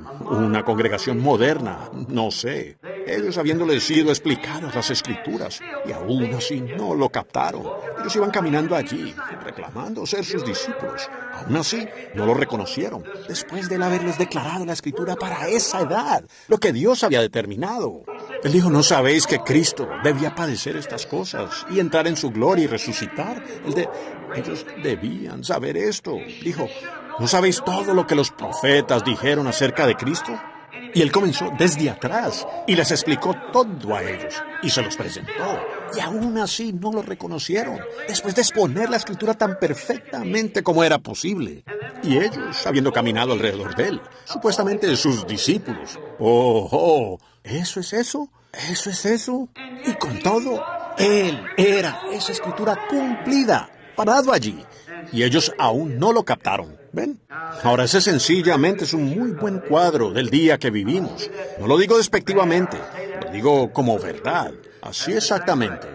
congregación moderna, no sé. Ellos habiéndoles sido explicadas las Escrituras, y aún así no lo captaron. Ellos iban caminando allí, reclamando ser sus discípulos. Aún así, no lo reconocieron, después de él haberles declarado la Escritura para esa edad, lo que Dios había determinado. Él dijo, ¿no sabéis que Cristo debía padecer estas cosas y entrar en su gloria y resucitar? Ellos debían saber esto. Dijo, ¿no sabéis todo lo que los profetas dijeron acerca de Cristo? Y él comenzó desde atrás y les explicó todo a ellos y se los presentó. Y aún así no lo reconocieron, después de exponer la Escritura tan perfectamente como era posible. Y ellos, habiendo caminado alrededor de él, supuestamente sus discípulos. ¿Eso es eso? ¿Eso es eso? Y con todo, él era esa Escritura cumplida, parado allí. Y ellos aún no lo captaron. ¿Ven? Ahora ese sencillamente es un muy buen cuadro del día que vivimos. No lo digo despectivamente, lo digo como verdad. Así exactamente.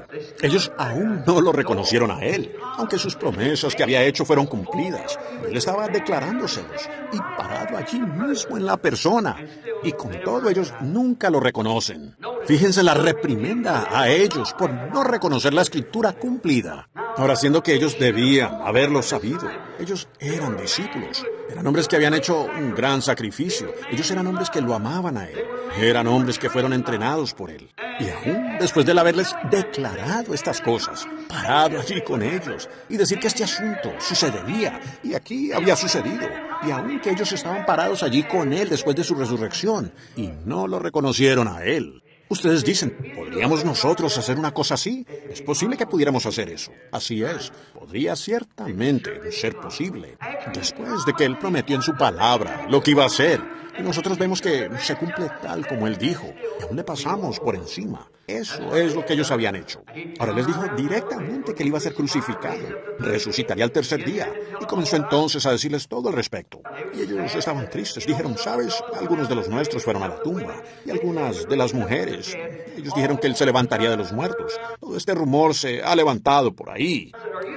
Ellos aún no lo reconocieron a él, aunque sus promesas que había hecho fueron cumplidas. Él estaba declarándoselos y parado allí mismo en la persona. Y con todo ellos nunca lo reconocen. Fíjense la reprimenda a ellos por no reconocer la Escritura cumplida. Ahora, siendo que ellos debían haberlo sabido, ellos eran discípulos, eran hombres que habían hecho un gran sacrificio, ellos eran hombres que lo amaban a él, eran hombres que fueron entrenados por él. Y aún después de él haberles declarado estas cosas, parado allí con ellos y decir que este asunto sucedería, y aquí había sucedido, y aún que ellos estaban parados allí con él después de su resurrección, y no lo reconocieron a él. Ustedes dicen, ¿podríamos nosotros hacer una cosa así? Es posible que pudiéramos hacer eso. Así es, podría ciertamente ser posible. Después de que él prometió en su palabra lo que iba a hacer, y nosotros vemos que se cumple tal como él dijo, y aún le pasamos por encima. Eso es lo que ellos habían hecho. Ahora les dijo directamente que él iba a ser crucificado, resucitaría al tercer día, y comenzó entonces a decirles todo al respecto. Y ellos estaban tristes, dijeron, ¿sabes? Algunos de los nuestros fueron a la tumba, y algunas de las mujeres. Ellos dijeron que él se levantaría de los muertos. Todo este rumor se ha levantado por ahí.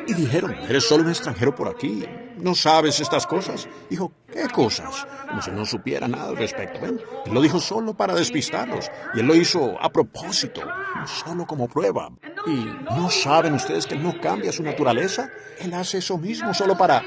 Y dijeron, ¿eres solo un extranjero por aquí? ¿No sabes estas cosas? Dijo, ¿qué cosas? Como si no supiera nada al respecto, ¿ven? Él lo dijo solo para despistarlos, y él lo hizo a propósito, solo como prueba. ¿Y no saben ustedes que él no cambia su naturaleza? Él hace eso mismo solo para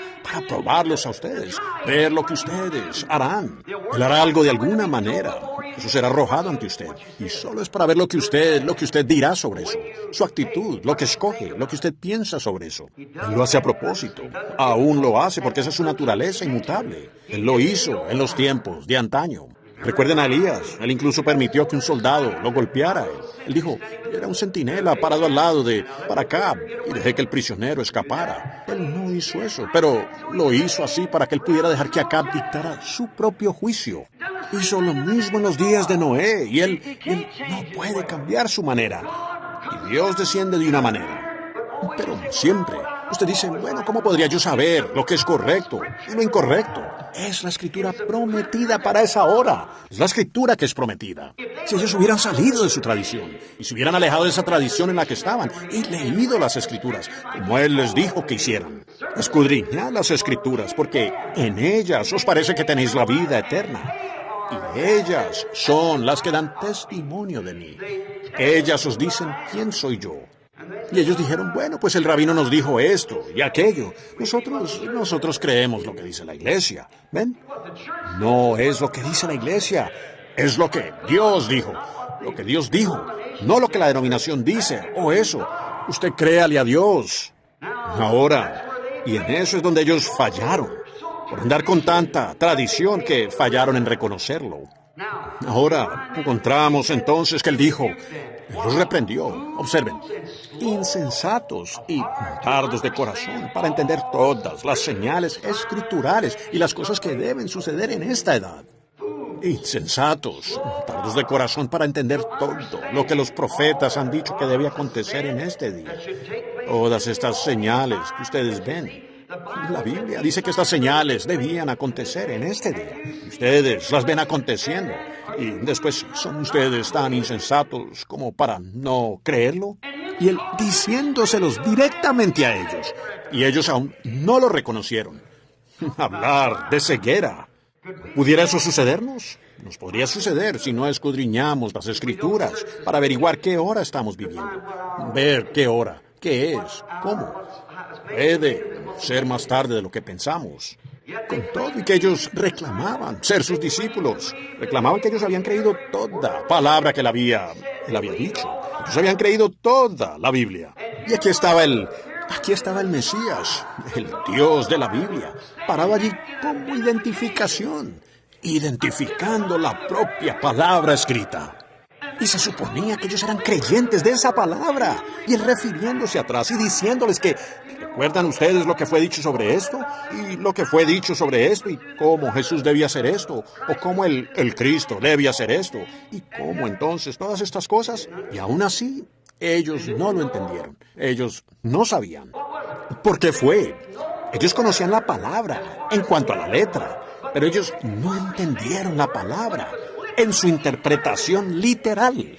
probarlos a ustedes, ver lo que ustedes harán. Él hará algo de alguna manera. Eso será arrojado ante usted. Y solo es para ver lo que usted dirá sobre eso. Su actitud, lo que escoge, lo que usted piensa sobre eso. Él lo hace a propósito. Aún lo hace porque esa es su naturaleza inmutable. Él lo hizo en los tiempos de antaño. Recuerden a Elías. Él incluso permitió que un soldado lo golpeara a él. Él dijo, era un centinela parado al lado para acá y dejé que el prisionero escapara. Él no hizo eso, pero lo hizo así para que él pudiera dejar que Acab dictara su propio juicio. Hizo lo mismo en los días de Noé y él no puede cambiar su manera. Y Dios desciende de una manera. Pero siempre usted dice, bueno, ¿cómo podría yo saber lo que es correcto y lo incorrecto? Es la escritura prometida para esa hora. Es la escritura que es prometida. Si ellos hubieran salido de su tradición y se hubieran alejado de esa tradición en la que estaban y leído las escrituras, como Él les dijo que hicieran, escudriñad las escrituras, porque en ellas os parece que tenéis la vida eterna. Y ellas son las que dan testimonio de mí. Ellas os dicen quién soy yo. Y ellos dijeron, bueno, pues el rabino nos dijo esto y aquello. Nosotros creemos lo que dice la iglesia. ¿Ven? No es lo que dice la iglesia. Es lo que Dios dijo. Lo que Dios dijo. No lo que la denominación dice. O eso. Usted créale a Dios. Ahora, y en eso es donde ellos fallaron. Por andar con tanta tradición que fallaron en reconocerlo. Ahora, encontramos entonces que Él dijo, Él los reprendió. Observen, insensatos y tardos de corazón para entender todas las señales escriturales y las cosas que deben suceder en esta edad. Insensatos, tardos de corazón para entender todo lo que los profetas han dicho que debe acontecer en este día. Todas estas señales que ustedes ven. La Biblia dice que estas señales debían acontecer en este día. Ustedes las ven aconteciendo. Y después son ustedes tan insensatos como para no creerlo. Y Él diciéndoselos directamente a ellos. Y ellos aún no lo reconocieron. Hablar de ceguera. ¿Pudiera eso sucedernos? Nos podría suceder si no escudriñamos las Escrituras para averiguar qué hora estamos viviendo. Ver qué hora, qué es, cómo. Puede ser más tarde de lo que pensamos. Con todo y que ellos reclamaban ser sus discípulos, reclamaban que ellos habían creído toda palabra que él había dicho. Ellos habían creído toda la Biblia. Y aquí estaba el Mesías, el Dios de la Biblia, parado allí como identificación, identificando la propia palabra escrita. Y se suponía que ellos eran creyentes de esa palabra. Y Él refiriéndose atrás y diciéndoles que, ¿recuerdan ustedes lo que fue dicho sobre esto? Y lo que fue dicho sobre esto, y cómo Jesús debía hacer esto, o cómo el Cristo debía hacer esto, y cómo entonces todas estas cosas. Y aún así, ellos no lo entendieron. Ellos no sabían. ¿Por qué fue? Ellos conocían la palabra en cuanto a la letra, pero ellos no entendieron la palabra en su interpretación literal.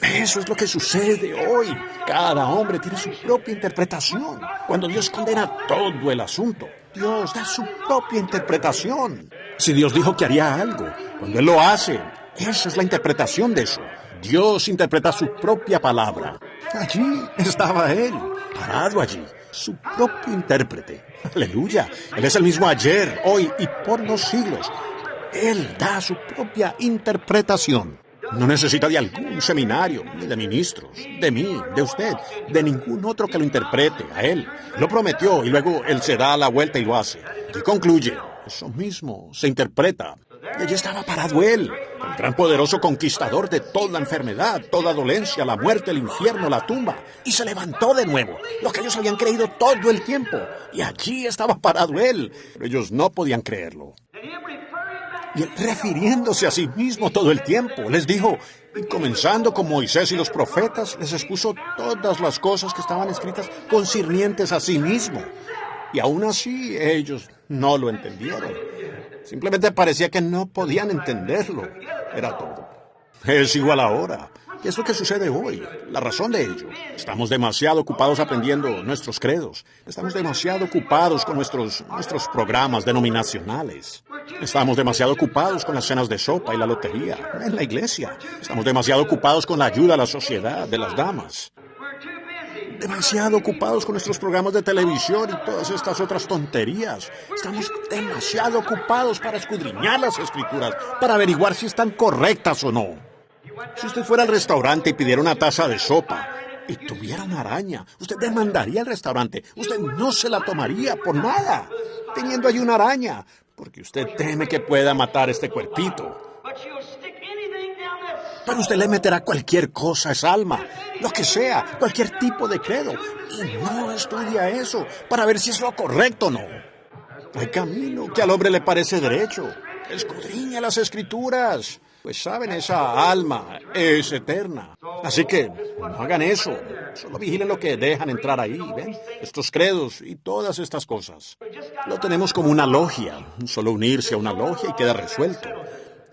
Eso es lo que sucede hoy. Cada hombre tiene su propia interpretación. Cuando Dios condena todo el asunto, Dios da su propia interpretación. Si Dios dijo que haría algo, cuando Él lo hace, esa es la interpretación de eso. Dios interpreta su propia palabra. Allí estaba Él, parado allí, su propio intérprete. Aleluya. Él es el mismo ayer, hoy y por los siglos. Él da su propia interpretación. No necesita de algún seminario, ni de ministros, de mí, de usted, de ningún otro que lo interprete. A Él lo prometió y luego Él se da la vuelta y lo hace. Y concluye. Eso mismo se interpreta. Y allí estaba parado Él, el gran poderoso conquistador de toda enfermedad, toda dolencia, la muerte, el infierno, la tumba. Y se levantó de nuevo, lo que ellos habían creído todo el tiempo. Y allí estaba parado Él, pero ellos no podían creerlo. Y Él, refiriéndose a sí mismo todo el tiempo, les dijo, y comenzando con Moisés y los profetas, les expuso todas las cosas que estaban escritas concernientes a sí mismo. Y aún así ellos no lo entendieron. Simplemente parecía que no podían entenderlo. Era todo. Es igual ahora. ¿Qué es lo que sucede hoy? La razón de ello. Estamos demasiado ocupados aprendiendo nuestros credos. Estamos demasiado ocupados con nuestros programas denominacionales. Estamos demasiado ocupados con las cenas de sopa y la lotería en la iglesia. Estamos demasiado ocupados con la ayuda a la sociedad de las damas. demasiado ocupados con nuestros programas de televisión y todas estas otras tonterías. Estamos demasiado ocupados para escudriñar las Escrituras, para averiguar si están correctas o no. Si usted fuera al restaurante y pidiera una taza de sopa y tuviera una araña, usted demandaría al restaurante. Usted no se la tomaría por nada, teniendo allí una araña, porque usted teme que pueda matar este cuerpito. Pero usted le meterá cualquier cosa a esa alma, lo que sea, cualquier tipo de credo, y no estudia eso para ver si es lo correcto o no. Hay camino que al hombre le parece derecho. Escudriña las Escrituras, pues saben, esa alma es eterna. Así que no hagan eso, solo vigilen lo que dejan entrar ahí, ¿ven? Estos credos y todas estas cosas. Lo tenemos como una logia, solo unirse a una logia y queda resuelto.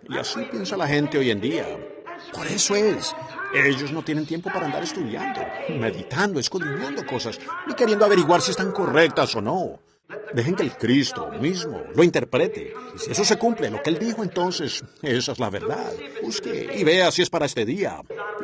Y así piensa la gente hoy en día. Por eso es. Ellos no tienen tiempo para andar estudiando, meditando, escudriñando cosas, ni queriendo averiguar si están correctas o no. Dejen que el Cristo mismo lo interprete. Y si eso se cumple, lo que Él dijo, entonces esa es la verdad. Busque y vea si es para este día.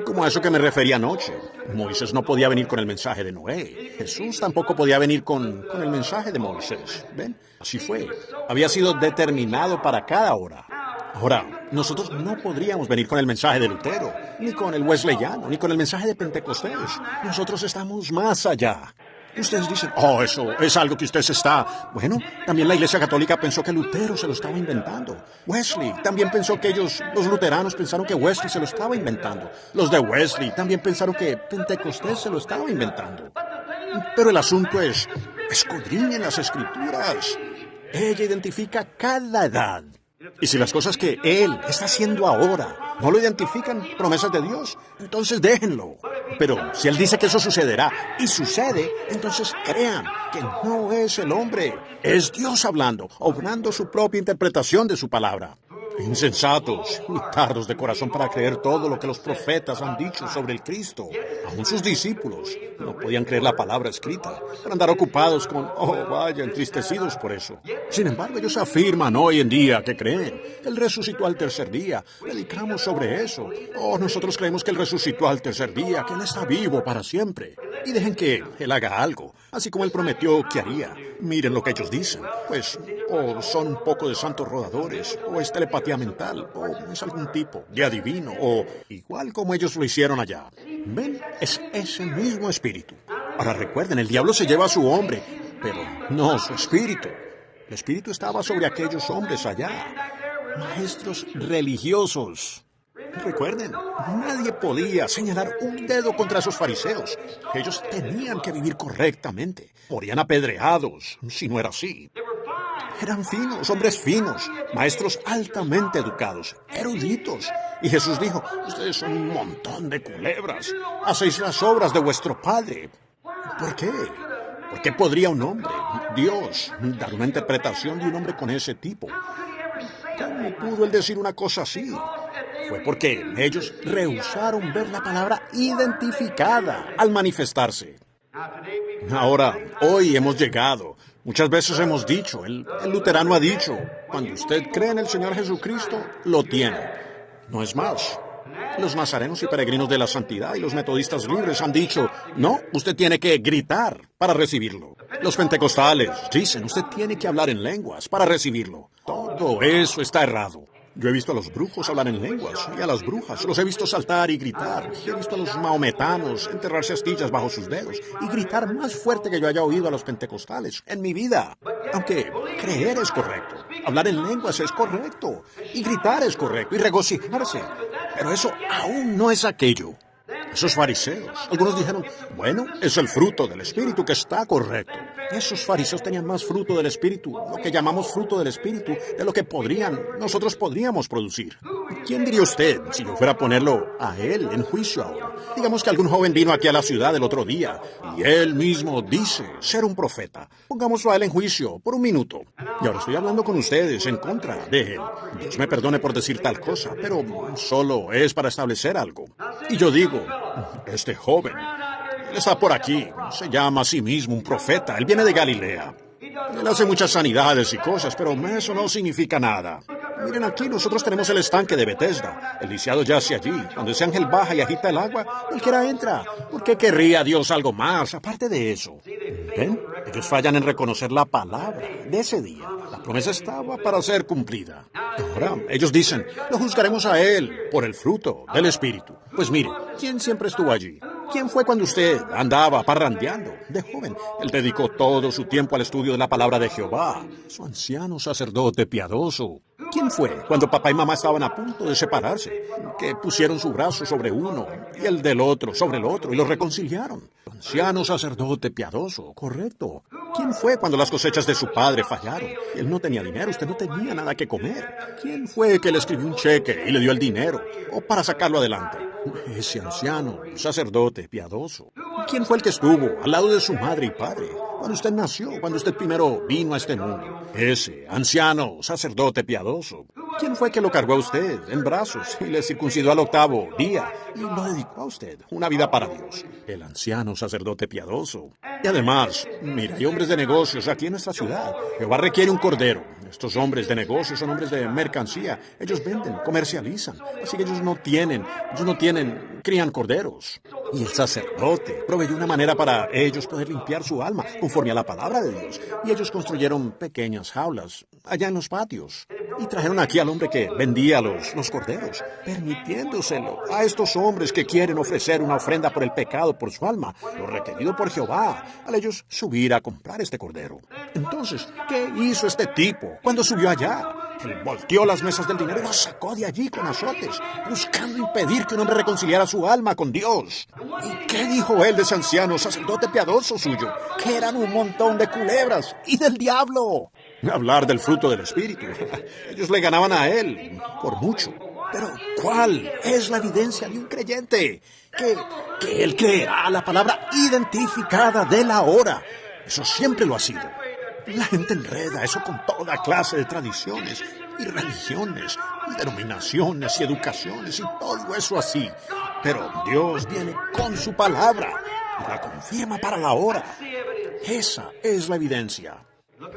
Como a eso que me refería anoche. Moisés no podía venir con el mensaje de Noé. Jesús tampoco podía venir con el mensaje de Moisés. ¿Ven? Así fue. Había sido determinado para cada hora. Ahora, nosotros no podríamos venir con el mensaje de Lutero, ni con el wesleyano, ni con el mensaje de Pentecostés. Nosotros estamos más allá. Ustedes dicen, eso es algo que usted se está... Bueno, también la Iglesia Católica pensó que Lutero se lo estaba inventando. Wesley también pensó que los luteranos pensaron que Wesley se lo estaba inventando. Los de Wesley también pensaron que Pentecostés se lo estaba inventando. Pero el asunto es, escudriñen las Escrituras. Ella identifica cada edad. Y si las cosas que Él está haciendo ahora no lo identifican promesas de Dios, entonces déjenlo. Pero si Él dice que eso sucederá y sucede, entonces crean que no es el hombre, es Dios hablando, obrando su propia interpretación de su palabra. Insensatos y tardos de corazón para creer todo lo que los profetas han dicho sobre el Cristo. Aún sus discípulos no podían creer la palabra escrita, para andar ocupados con, entristecidos por eso. Sin embargo, ellos afirman hoy en día que creen. Él resucitó al tercer día. Predicamos sobre eso. Nosotros creemos que Él resucitó al tercer día, que Él está vivo para siempre. Y dejen que Él haga algo, así como Él prometió que haría. Miren lo que ellos dicen. Pues, son un poco de santos rodadores, o es telepatía mental, o es algún tipo de adivino, o igual como ellos lo hicieron allá. ¿Ven? Es ese mismo espíritu. Ahora recuerden, el diablo se lleva a su hombre, pero no su espíritu. El espíritu estaba sobre aquellos hombres allá, maestros religiosos. Recuerden, nadie podía señalar un dedo contra esos fariseos. Ellos tenían que vivir correctamente. Morían apedreados, si no era así. Eran finos, hombres finos, maestros altamente educados, eruditos. Y Jesús dijo, ustedes son un montón de culebras. Hacéis las obras de vuestro Padre. ¿Por qué? ¿Por qué podría un hombre, Dios, dar una interpretación de un hombre con ese tipo? ¿Cómo pudo Él decir una cosa así? Fue porque ellos rehusaron ver la palabra identificada al manifestarse. Ahora, hoy hemos llegado. Muchas veces hemos dicho, el luterano ha dicho, cuando usted cree en el Señor Jesucristo, lo tiene. No es más. Los nazarenos y peregrinos de la santidad y los metodistas libres han dicho, no, usted tiene que gritar para recibirlo. Los pentecostales dicen, usted tiene que hablar en lenguas para recibirlo. Todo eso está errado. Yo he visto a los brujos hablar en lenguas y a las brujas. Los he visto saltar y gritar. He visto a los maometanos enterrarse astillas bajo sus dedos y gritar más fuerte que yo haya oído a los pentecostales en mi vida. Aunque creer es correcto, hablar en lenguas es correcto, y gritar es correcto, y regocijarse. Pero eso aún no es aquello. Esos fariseos, algunos dijeron, bueno, es el fruto del Espíritu que está correcto. Esos fariseos tenían más fruto del Espíritu, lo que llamamos fruto del Espíritu, de lo que nosotros podríamos producir. ¿Quién diría usted si yo fuera a ponerlo a él en juicio ahora? Digamos que algún joven vino aquí a la ciudad el otro día y él mismo dice ser un profeta. Pongámoslo a él en juicio por un minuto. Y ahora estoy hablando con ustedes en contra de él. Dios me perdone por decir tal cosa, pero solo es para establecer algo. Y yo digo, este joven, él está por aquí, se llama a sí mismo un profeta, él viene de Galilea. Él hace muchas sanidades y cosas, pero eso no significa nada. Miren aquí, nosotros tenemos el estanque de Bethesda. El lisiado yace allí. Cuando ese ángel baja y agita el agua, cualquiera entra. ¿Por qué querría Dios algo más, aparte de eso? ¿Ven? Ellos fallan en reconocer la palabra de ese día. La promesa estaba para ser cumplida. Ahora, ellos dicen, lo juzgaremos a él por el fruto del Espíritu. Pues mire, ¿quién siempre estuvo allí? ¿Quién fue cuando usted andaba parrandeando? De joven, él dedicó todo su tiempo al estudio de la palabra de Jehová. Su anciano sacerdote piadoso. ¿Quién fue cuando papá y mamá estaban a punto de separarse? Que pusieron su brazo sobre uno y el del otro sobre el otro y los reconciliaron. Su anciano sacerdote piadoso, correcto. ¿Quién fue cuando las cosechas de su padre fallaron? Él no tenía dinero, usted no tenía nada que comer. ¿Quién fue que le escribió un cheque y le dio el dinero? ¿O para sacarlo adelante? Ese anciano sacerdote piadoso. ¿Quién fue el que estuvo al lado de su madre y padre cuando usted nació, cuando usted primero vino a este mundo? Ese anciano sacerdote piadoso. ¿Quién fue que lo cargó a usted en brazos y le circuncidó al 8º día y lo dedicó a usted una vida para Dios? El anciano sacerdote piadoso. Y además, mira, hay hombres de negocios aquí en nuestra ciudad. Jehová requiere un cordero. Estos hombres de negocios son hombres de mercancía. Ellos venden, comercializan. Así que ellos no tienen, crían corderos. Y el sacerdote proveyó una manera para ellos poder limpiar su alma conforme a la palabra de Dios. Y ellos construyeron pequeñas jaulas allá en los patios. Y trajeron aquí al hombre que vendía los corderos, permitiéndoselo a estos hombres que quieren ofrecer una ofrenda por el pecado por su alma, lo requerido por Jehová, al ellos subir a comprar este cordero. Entonces, ¿qué hizo este tipo cuando subió allá? Él volteó las mesas del dinero y los sacó de allí con azotes, buscando impedir que un hombre reconciliara su alma con Dios. ¿Y qué dijo él de ese anciano sacerdote piadoso suyo? Que eran un montón de culebras y del diablo. Hablar del fruto del Espíritu. Ellos le ganaban a él por mucho. Pero, ¿cuál es la evidencia de un creyente? Que él creerá la palabra identificada de la hora. Eso siempre lo ha sido. La gente enreda eso con toda clase de tradiciones y religiones, y denominaciones y educaciones y todo eso así. Pero Dios viene con su palabra y la confirma para la hora. Esa es la evidencia.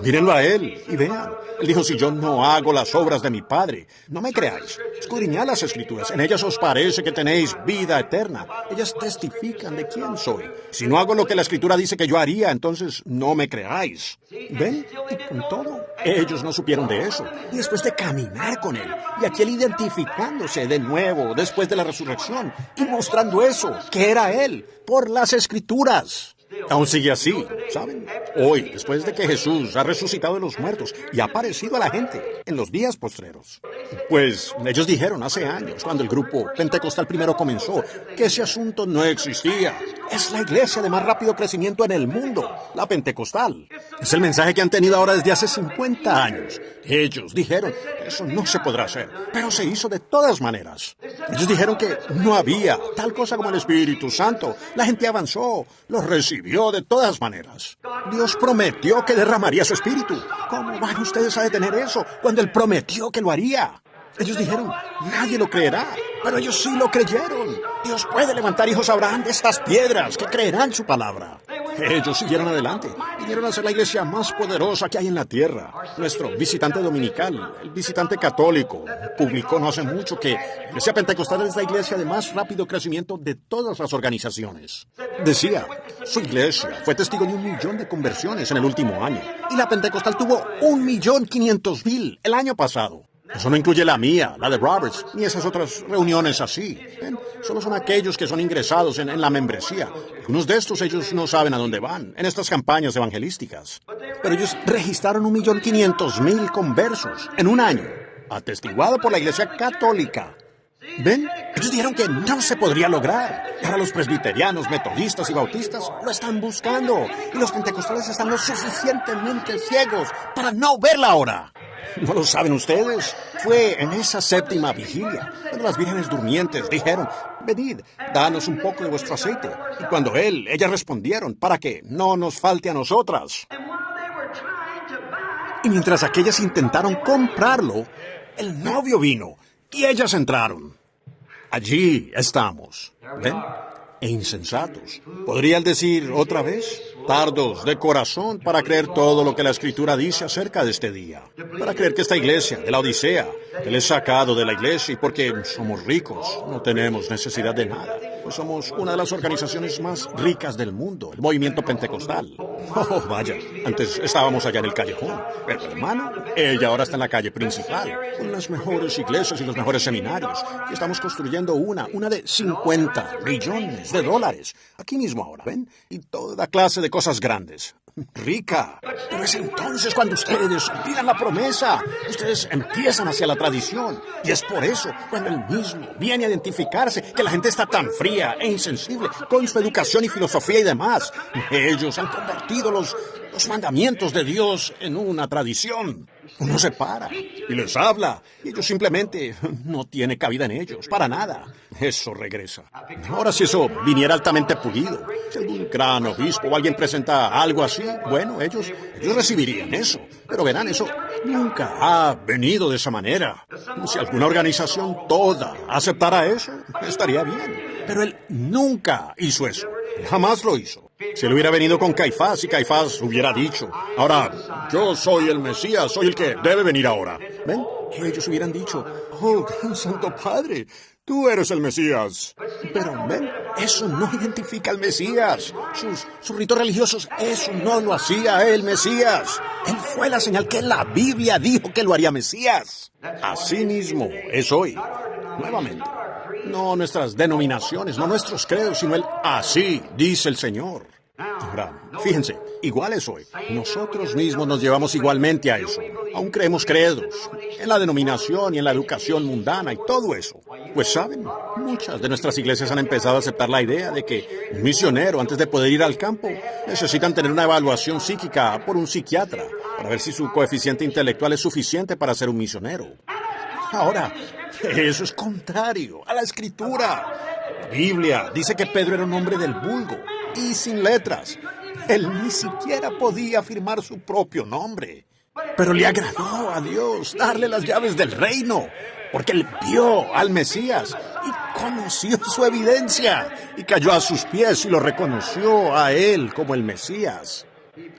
Mírenlo a él y vean. Él dijo, si yo no hago las obras de mi Padre, no me creáis. Escudriñad las Escrituras. En ellas os parece que tenéis vida eterna. Ellas testifican de quién soy. Si no hago lo que la Escritura dice que yo haría, entonces no me creáis. ¿Ven? Y con todo, ellos no supieron de eso. Y después de caminar con él, y aquí él identificándose de nuevo después de la resurrección, y mostrando eso, que era él, por las Escrituras. Aún sigue así, ¿saben? Hoy, después de que Jesús ha resucitado de los muertos y ha aparecido a la gente en los días postreros. Pues ellos dijeron hace años, cuando el grupo pentecostal primero comenzó, que ese asunto no existía. Es la iglesia de más rápido crecimiento en el mundo, la pentecostal. Es el mensaje que han tenido ahora desde hace 50 años. Ellos dijeron, eso no se podrá hacer, pero se hizo de todas maneras. Ellos dijeron que no había tal cosa como el Espíritu Santo. La gente avanzó, lo recibió de todas maneras. Dios prometió que derramaría su Espíritu. ¿Cómo van ustedes a detener eso cuando Él prometió que lo haría? Ellos dijeron, nadie lo creerá, pero ellos sí lo creyeron. Dios puede levantar hijos a Abraham de estas piedras que creerán su palabra. Ellos siguieron adelante, vinieron a ser la iglesia más poderosa que hay en la tierra. Nuestro visitante dominical, el visitante católico, publicó no hace mucho que la iglesia pentecostal es la iglesia de más rápido crecimiento de todas las organizaciones. Decía, su iglesia fue testigo de 1 millón de conversiones en el último año, y la pentecostal tuvo 1.500.000 el año pasado. Eso no incluye la mía, la de Roberts, ni esas otras reuniones así. ¿Ven? Solo son aquellos que son ingresados en la membresía. Algunos de estos ellos no saben a dónde van, en estas campañas evangelísticas. Pero ellos registraron 1.500.000 conversos en un año, atestiguado por la Iglesia Católica. ¿Ven? Ellos dijeron que no se podría lograr. Ahora los presbiterianos, metodistas y bautistas lo están buscando. Y los pentecostales están lo suficientemente ciegos para no verla ahora. ¿No lo saben ustedes? Fue en esa 7ª vigilia, cuando las vírgenes durmientes dijeron, venid, danos un poco de vuestro aceite. Y cuando ellas respondieron, para que no nos falte a nosotras. Y mientras aquellas intentaron comprarlo, el novio vino y ellas entraron. Allí estamos. ¿Ven? e insensatos. ¿Podría él decir otra vez? Tardos de corazón para creer todo lo que la Escritura dice acerca de este día. Para creer que esta iglesia de la Odisea, Él es sacado de la iglesia y porque somos ricos, no tenemos necesidad de nada. Pues somos una de las organizaciones más ricas del mundo, el movimiento pentecostal. Oh, vaya, antes estábamos allá en el callejón, pero hermano, ella ahora está en la calle principal, con las mejores iglesias y los mejores seminarios. Y estamos construyendo una de 50 billones de dólares, aquí mismo ahora, ¿ven? Y toda clase de cosas grandes. Rica. Pero es entonces cuando ustedes olvidan la promesa. Ustedes empiezan hacia la tradición. Y es por eso, cuando Él mismo viene a identificarse, que la gente está tan fría e insensible con su educación y filosofía y demás. Ellos han convertido los mandamientos de Dios en una tradición. Uno se para y les habla, y ellos simplemente no tiene cabida en ellos, para nada. Eso regresa. Ahora, si eso viniera altamente pulido, si algún gran obispo o alguien presenta algo así, bueno, ellos recibirían eso. Pero verán, eso nunca ha venido de esa manera. Si alguna organización toda aceptara eso, estaría bien. Pero Él nunca hizo eso. Jamás lo hizo. Si Él hubiera venido con Caifás y Caifás hubiera dicho, ahora, yo soy el Mesías, soy el que debe venir ahora. ¿Ven? Ellos hubieran dicho, oh, gran Santo Padre, tú eres el Mesías. Pero, ven, eso no identifica al Mesías. Sus ritos religiosos, eso no lo hacía el Mesías. Él fue la señal que la Biblia dijo que lo haría Mesías. Así mismo es hoy. Nuevamente. No nuestras denominaciones, no nuestros credos, sino el así dice el Señor. Ahora, fíjense, igual es hoy. Nosotros mismos nos llevamos igualmente a eso. Aún creemos credos, en la denominación y en la educación mundana y todo eso. Pues saben, muchas de nuestras iglesias han empezado a aceptar la idea de que un misionero, antes de poder ir al campo, necesitan tener una evaluación psíquica por un psiquiatra para ver si su coeficiente intelectual es suficiente para ser un misionero. Ahora, eso es contrario a la Escritura. La Biblia dice que Pedro era un hombre del vulgo y sin letras. Él ni siquiera podía afirmar su propio nombre. Pero le agradó a Dios darle las llaves del reino, porque él vio al Mesías y conoció su evidencia y cayó a sus pies y lo reconoció a él como el Mesías.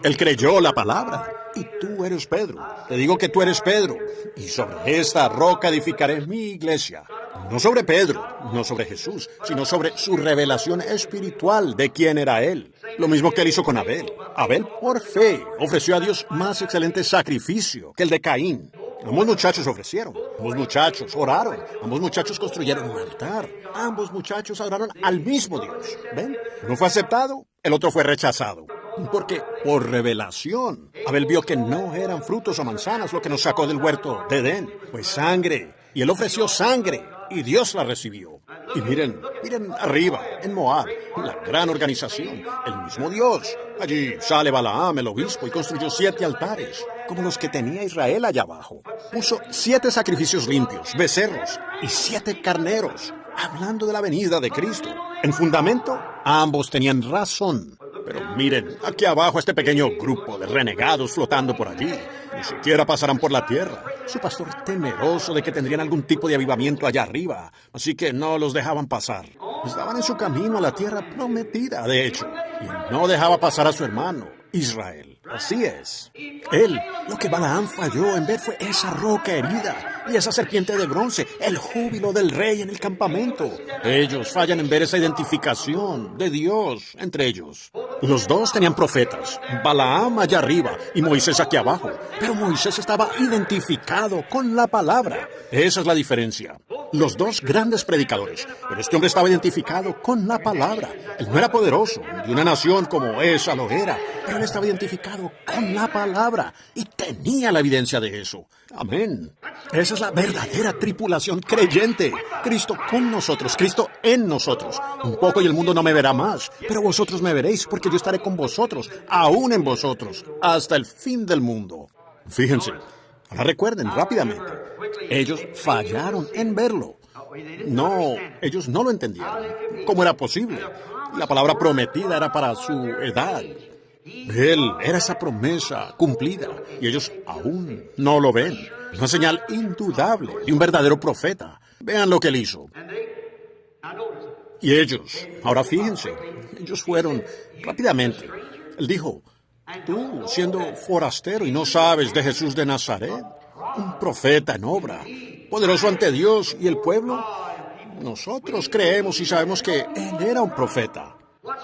Él creyó la palabra. Y tú eres Pedro. Te digo que tú eres Pedro. Y sobre esta roca edificaré mi iglesia. No sobre Pedro, no sobre Jesús, sino sobre su revelación espiritual de quién era Él. Lo mismo que Él hizo con Abel. Abel, por fe, ofreció a Dios más excelente sacrificio que el de Caín. Ambos muchachos ofrecieron, ambos muchachos oraron, ambos muchachos construyeron un altar, ambos muchachos adoraron al mismo Dios. ¿Ven? Uno fue aceptado, el otro fue rechazado. Porque por revelación, Abel vio que no eran frutos o manzanas lo que nos sacó del huerto de Edén, pues sangre. Y él ofreció sangre y Dios la recibió. Y miren arriba, en Moab, la gran organización, el mismo Dios. Allí sale Balaam, el obispo, y construyó 7 altares, como los que tenía Israel allá abajo. Puso 7 sacrificios limpios, becerros y 7 carneros, hablando de la venida de Cristo. En fundamento, ambos tenían razón. Pero miren, aquí abajo este pequeño grupo de renegados flotando por allí. Ni siquiera pasarán por la tierra. Su pastor temeroso de que tendrían algún tipo de avivamiento allá arriba. Así que no los dejaban pasar. Estaban en su camino a la tierra prometida, de hecho. Y él no dejaba pasar a su hermano, Israel. Así es. Él, lo que Balaam falló en ver fue esa roca herida y esa serpiente de bronce, el júbilo del rey en el campamento. Ellos fallan en ver esa identificación de Dios entre ellos. Los dos tenían profetas, Balaam allá arriba y Moisés aquí abajo, pero Moisés estaba identificado con la palabra. Esa es la diferencia. Los dos grandes predicadores, pero este hombre estaba identificado con la palabra. Él no era poderoso, de una nación como esa lo era, pero él estaba identificado con la palabra y tenía la evidencia de eso. Amén. Esa es la verdadera tripulación creyente. Cristo con nosotros, Cristo en nosotros. Un poco y el mundo no me verá más, pero vosotros me veréis porque yo estaré con vosotros, aún en vosotros, hasta el fin del mundo. Fíjense, ahora recuerden rápidamente, ellos fallaron en verlo. No, ellos no lo entendieron. ¿Cómo era posible? La palabra prometida era para su edad. Él era esa promesa cumplida y ellos aún no lo ven. Una señal indudable de un verdadero profeta. Vean lo que él hizo. Y ellos, ahora fíjense, ellos fueron rápidamente. Él dijo, tú siendo forastero y no sabes de Jesús de Nazaret, un profeta en obra, poderoso ante Dios y el pueblo, nosotros creemos y sabemos que él era un profeta.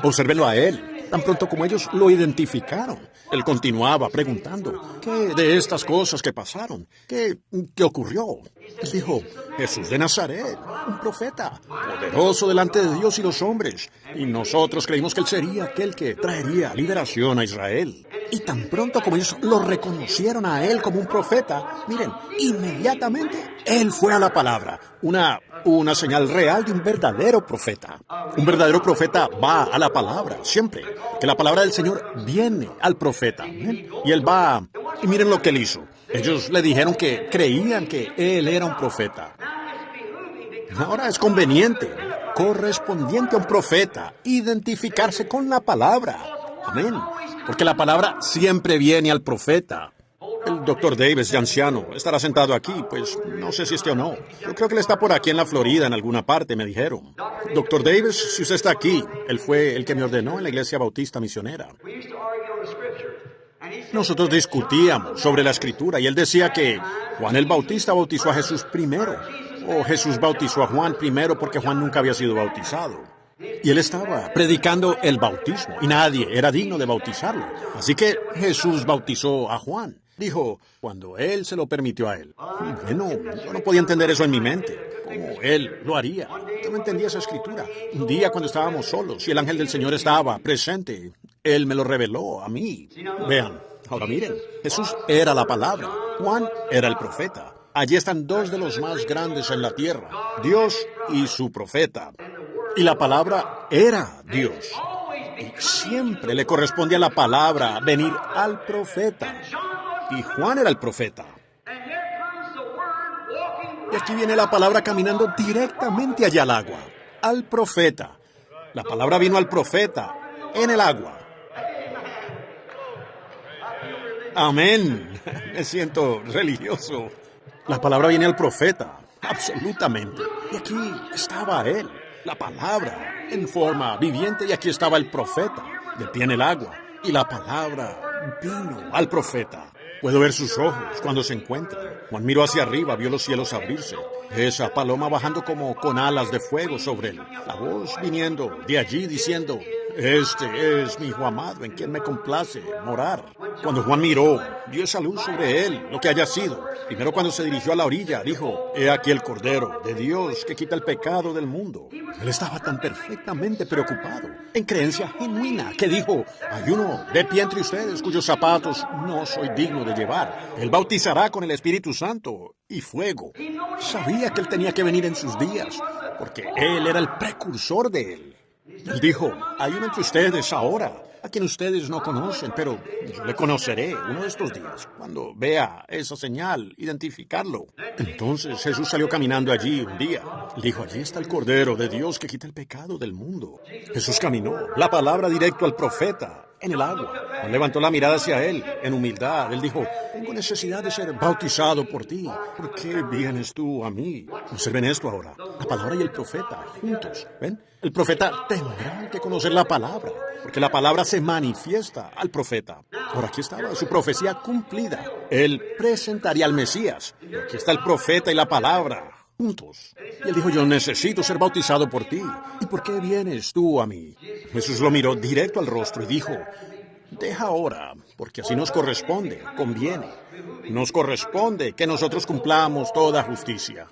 Obsérvenlo a él. Tan pronto como ellos lo identificaron, él continuaba preguntando, ¿qué de estas cosas que pasaron? ¿Qué ocurrió? Él dijo, Jesús de Nazaret, un profeta, poderoso delante de Dios y los hombres. Y nosotros creímos que él sería aquel que traería liberación a Israel. Y tan pronto como ellos lo reconocieron a él como un profeta, miren, inmediatamente él fue a la palabra, una señal real de un verdadero profeta. Un verdadero profeta va a la palabra, siempre. Que la palabra del Señor viene al profeta. ¿Ven? Y él va, y miren lo que él hizo. Ellos le dijeron que creían que él era un profeta. Ahora es conveniente, correspondiente a un profeta, identificarse con la palabra. Amén. Porque la palabra siempre viene al profeta. El Dr. Davis, ya anciano, estará sentado aquí, pues no sé si esté o no. Yo creo que él está por aquí en la Florida, en alguna parte, me dijeron. Dr. Davis, si usted está aquí, él fue el que me ordenó en la Iglesia Bautista Misionera. Nosotros discutíamos sobre la Escritura y él decía que Juan el Bautista bautizó a Jesús primero, o Jesús bautizó a Juan primero porque Juan nunca había sido bautizado. Y él estaba predicando el bautismo y nadie era digno de bautizarlo. Así que Jesús bautizó a Juan. Dijo, cuando él se lo permitió a él. Bueno, yo no podía entender eso en mi mente. ¿Cómo él lo haría? Yo no entendía esa escritura. Un día cuando estábamos solos y el ángel del Señor estaba presente, él me lo reveló a mí. Vean, ahora miren, Jesús era la palabra, Juan era el profeta. Allí están dos de los más grandes en la tierra, Dios y su profeta. Y la palabra era Dios. Y siempre le corresponde a la palabra venir al profeta. Y Juan era el profeta. Y aquí viene la palabra caminando directamente allá al agua, al profeta. La palabra vino al profeta en el agua. Amén. Me siento religioso. La palabra viene al profeta, absolutamente. Y aquí estaba él, la palabra, en forma viviente, y aquí estaba el profeta, de pie en el agua. Y la palabra vino al profeta. Puedo ver sus ojos cuando se encuentran. Juan miró hacia arriba, vio los cielos abrirse. Esa paloma bajando como con alas de fuego sobre él. La voz viniendo de allí diciendo, este es mi hijo amado en quien me complace morar. Cuando Juan miró, vio esa luz sobre él, lo que haya sido. Primero cuando se dirigió a la orilla, dijo, he aquí el Cordero de Dios que quita el pecado del mundo. Él estaba tan perfectamente preocupado, en creencia genuina, que dijo, hay uno de pie entre ustedes cuyos zapatos no soy digno de llevar. Él bautizará con el Espíritu Santo y fuego. Sabía que él tenía que venir en sus días, porque él era el precursor de él. Él dijo, hay uno entre ustedes ahora, a quien ustedes no conocen, pero yo le conoceré uno de estos días. Cuando vea esa señal, identificarlo. Entonces Jesús salió caminando allí un día. Dijo, allí está el Cordero de Dios que quita el pecado del mundo. Jesús caminó, la palabra directo al profeta, en el agua. Juan levantó la mirada hacia él, en humildad. Él dijo, tengo necesidad de ser bautizado por ti. ¿Por qué vienes tú a mí? Observen esto ahora. La palabra y el profeta, juntos. ¿Ven? El profeta tendrá que conocer la palabra, porque la palabra se manifiesta al profeta. Ahora aquí estaba su profecía cumplida. Él presentaría al Mesías. Y aquí está el profeta y la palabra, juntos. Y él dijo, yo necesito ser bautizado por ti. ¿Y por qué vienes tú a mí? Jesús lo miró directo al rostro y dijo, deja ahora, porque así nos corresponde, conviene. Nos corresponde que nosotros cumplamos toda justicia.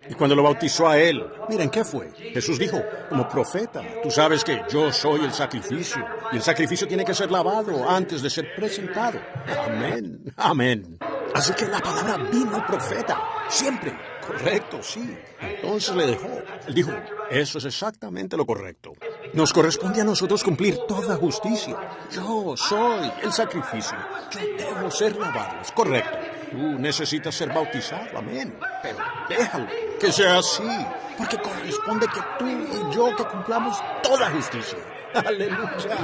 Y cuando lo bautizó a él, miren, ¿qué fue? Jesús dijo, como profeta, tú sabes que yo soy el sacrificio, y el sacrificio tiene que ser lavado antes de ser presentado. Amén, amén. Así que la palabra vino al profeta, siempre. Correcto, sí. Entonces le dejó. Él dijo, eso es exactamente lo correcto. Nos corresponde a nosotros cumplir toda justicia. Yo soy el sacrificio. Yo debo ser lavado. Es correcto. Tú necesitas ser bautizado, amén. Pero déjalo, que sea así. Porque corresponde que tú y yo que cumplamos toda justicia. Aleluya.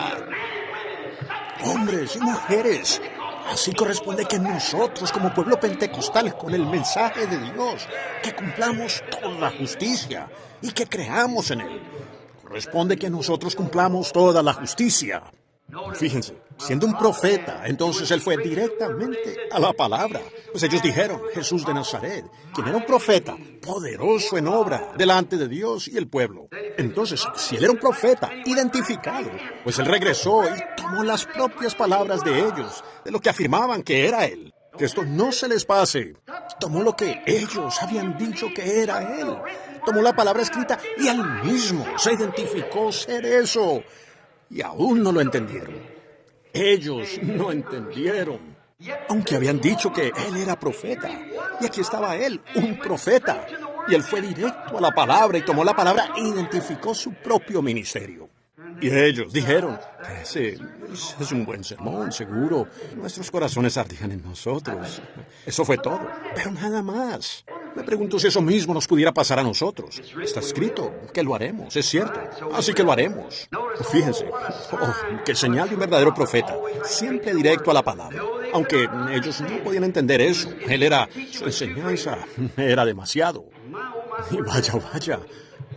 Hombres y mujeres, así corresponde que nosotros, como pueblo pentecostal, con el mensaje de Dios, que cumplamos toda justicia y que creamos en Él. corresponde que nosotros cumplamos toda la justicia. Fíjense, siendo un profeta, entonces él fue directamente a la palabra. Pues ellos dijeron, Jesús de Nazaret, quien era un profeta, poderoso en obra, delante de Dios y el pueblo. Entonces, si él era un profeta, identificado, pues él regresó y tomó las propias palabras de ellos, de lo que afirmaban que era él. Que esto no se les pase. Tomó lo que ellos habían dicho que era él. Tomó la palabra escrita y él mismo se identificó ser eso. Y aún no lo entendieron. Ellos no entendieron. Aunque habían dicho que él era profeta. Y aquí estaba él, un profeta. Y él fue directo a la palabra y tomó la palabra e identificó su propio ministerio. Y ellos dijeron, ese es un buen sermón, seguro. Nuestros corazones ardían en nosotros. Eso fue todo, pero nada más. Me pregunto si eso mismo nos pudiera pasar a nosotros. Está escrito que lo haremos, es cierto. Así que lo haremos. Fíjense, qué señal de un verdadero profeta. Siempre directo a la palabra. Aunque ellos no podían entender eso. Su enseñanza era demasiado. Y vaya.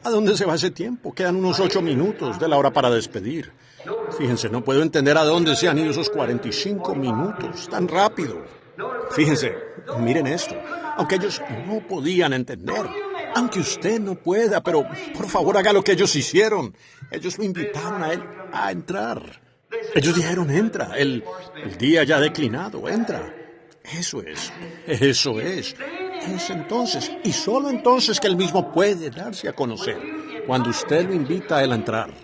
¿A dónde se va ese tiempo? Quedan unos 8 minutos de la hora para despedir. Fíjense, no puedo entender a dónde se han ido esos 45 minutos tan rápido. Fíjense, miren esto. Aunque ellos no podían entender, aunque usted no pueda, pero por favor haga lo que ellos hicieron. Ellos lo invitaron a él a entrar. Ellos dijeron, entra, el día ya ha declinado, entra. Eso es. Es entonces, y solo entonces, que él mismo puede darse a conocer, cuando usted lo invita a él a entrar.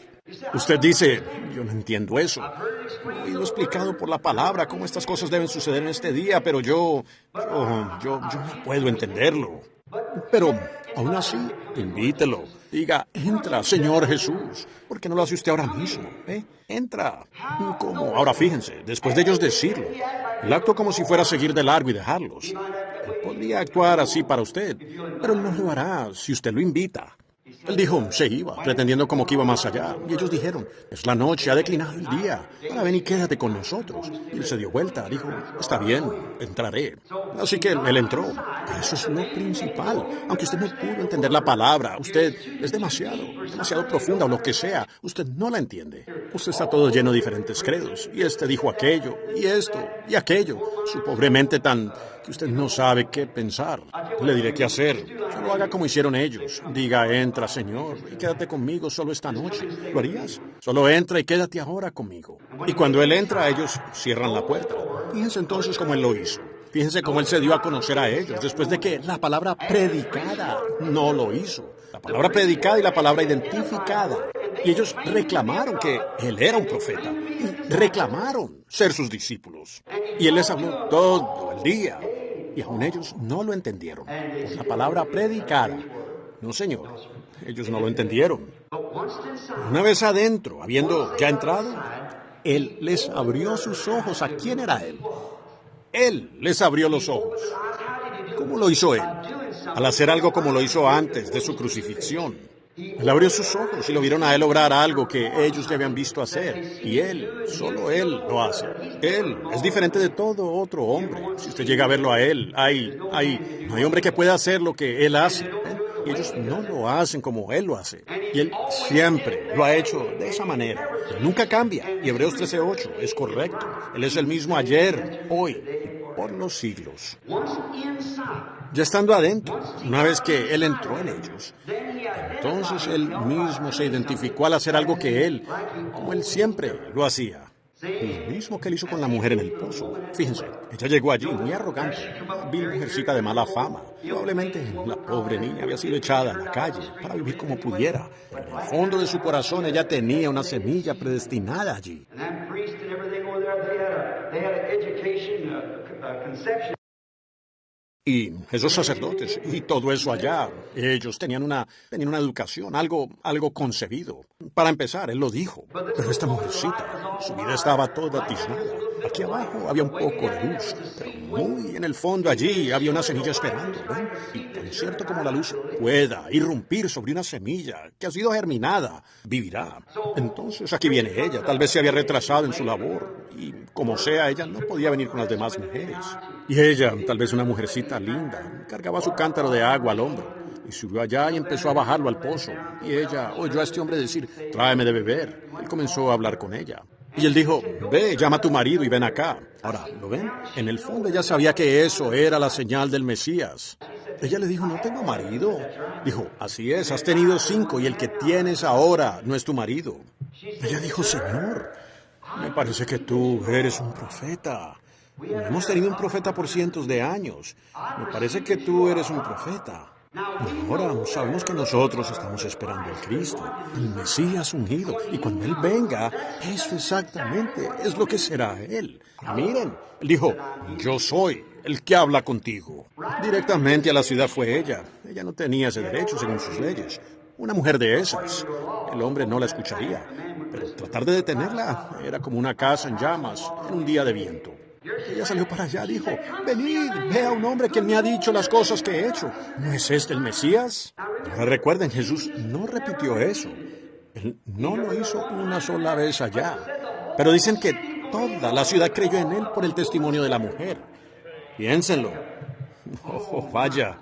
Usted dice, yo no entiendo eso. He oído explicado por la palabra cómo estas cosas deben suceder en este día, pero yo no puedo entenderlo. Pero, aún así, invítelo. Diga, entra, Señor Jesús. ¿Por qué no lo hace usted ahora mismo? Entra. ¿Cómo? Ahora fíjense, después de ellos decirlo, él actuó como si fuera a seguir de largo y dejarlos. Él podría actuar así para usted, pero él no lo hará si usted lo invita. Él dijo, se iba, pretendiendo como que iba más allá. Y ellos dijeron, es la noche, ha declinado el día. Ahora ven y quédate con nosotros. Y él se dio vuelta, dijo, está bien, entraré. Así que él entró. Eso es lo principal. Aunque usted no pudo entender la palabra, usted es demasiado profunda o lo que sea, usted no la entiende. Usted está todo lleno de diferentes credos. Y este dijo aquello, y esto, y aquello. Su pobre mente tan que usted no sabe qué pensar. Le diré qué hacer. Solo haga como hicieron ellos. Diga, entra, Señor, y quédate conmigo solo esta noche. ¿Lo harías? Solo entra y quédate ahora conmigo. Y cuando él entra, ellos cierran la puerta. Fíjense entonces cómo él lo hizo. Fíjense cómo él se dio a conocer a ellos después de que la palabra predicada no lo hizo. La palabra predicada y la palabra identificada. Y ellos reclamaron que él era un profeta. Y reclamaron ser sus discípulos. Y él les habló todo el día. Y aún ellos no lo entendieron. Por la palabra predicada. No, Señor. Ellos no lo entendieron. Una vez adentro, habiendo ya entrado, él les abrió sus ojos. ¿A quién era él? Él les abrió los ojos. ¿Cómo lo hizo él? Al hacer algo como lo hizo antes de su crucifixión. Él abrió sus ojos y lo vieron a él obrar algo que ellos le habían visto hacer. Y solo él lo hace. Él es diferente de todo otro hombre. Si usted llega a verlo a él, no hay hombre que pueda hacer lo que él hace. Y ellos no lo hacen como él lo hace. Y él siempre lo ha hecho de esa manera. Él nunca cambia. Y Hebreos 13:8 es correcto. Él es el mismo ayer, hoy y por los siglos. Ya estando adentro, una vez que él entró en ellos, entonces él mismo se identificó al hacer algo que él, como él siempre lo hacía. Lo mismo que él hizo con la mujer en el pozo. Fíjense, ella llegó allí muy arrogante, vil mujercita de mala fama. Probablemente la pobre niña había sido echada a la calle para vivir como pudiera. Pero en el fondo de su corazón ella tenía una semilla predestinada allí. Y esos sacerdotes, y todo eso allá, ellos tenían una educación, algo concebido. Para empezar, él lo dijo, pero esta mujercita, su vida estaba toda tiznada. Aquí abajo había un poco de luz, pero muy en el fondo allí había una semilla esperando, ¿ven? Y tan cierto como la luz pueda irrumpir sobre una semilla que ha sido germinada, vivirá. Entonces aquí viene ella, tal vez se había retrasado en su labor, y como sea, ella no podía venir con las demás mujeres. Y ella, tal vez una mujercita linda, cargaba su cántaro de agua al hombro. y subió allá y empezó a bajarlo al pozo. Y ella oyó a este hombre decir, tráeme de beber. Él comenzó a hablar con ella. Y él dijo, ve, llama a tu marido y ven acá. Ahora, ¿lo ven? En el fondo ella sabía que eso era la señal del Mesías. Ella le dijo, no tengo marido. Dijo, así es, has tenido 5 y el que tienes ahora no es tu marido. Ella dijo, Señor, me parece que tú eres un profeta. No hemos tenido un profeta por cientos de años. Me parece que tú eres un profeta. Ahora sabemos que nosotros estamos esperando al Cristo, el Mesías ungido, y cuando Él venga, eso exactamente es lo que será Él. Y miren, Él dijo, yo soy el que habla contigo. Directamente a la ciudad fue ella. Ella no tenía ese derecho según sus leyes. Una mujer de esas. El hombre no la escucharía. Pero tratar de detenerla era como una casa en llamas en un día de viento. Ella salió para allá, dijo, venid, ve a un hombre que me ha dicho las cosas que he hecho. ¿No es este el Mesías? Ahora recuerden, Jesús no repitió eso. Él no lo hizo una sola vez allá. Pero dicen que toda la ciudad creyó en él por el testimonio de la mujer. Piénsenlo. Oh, vaya.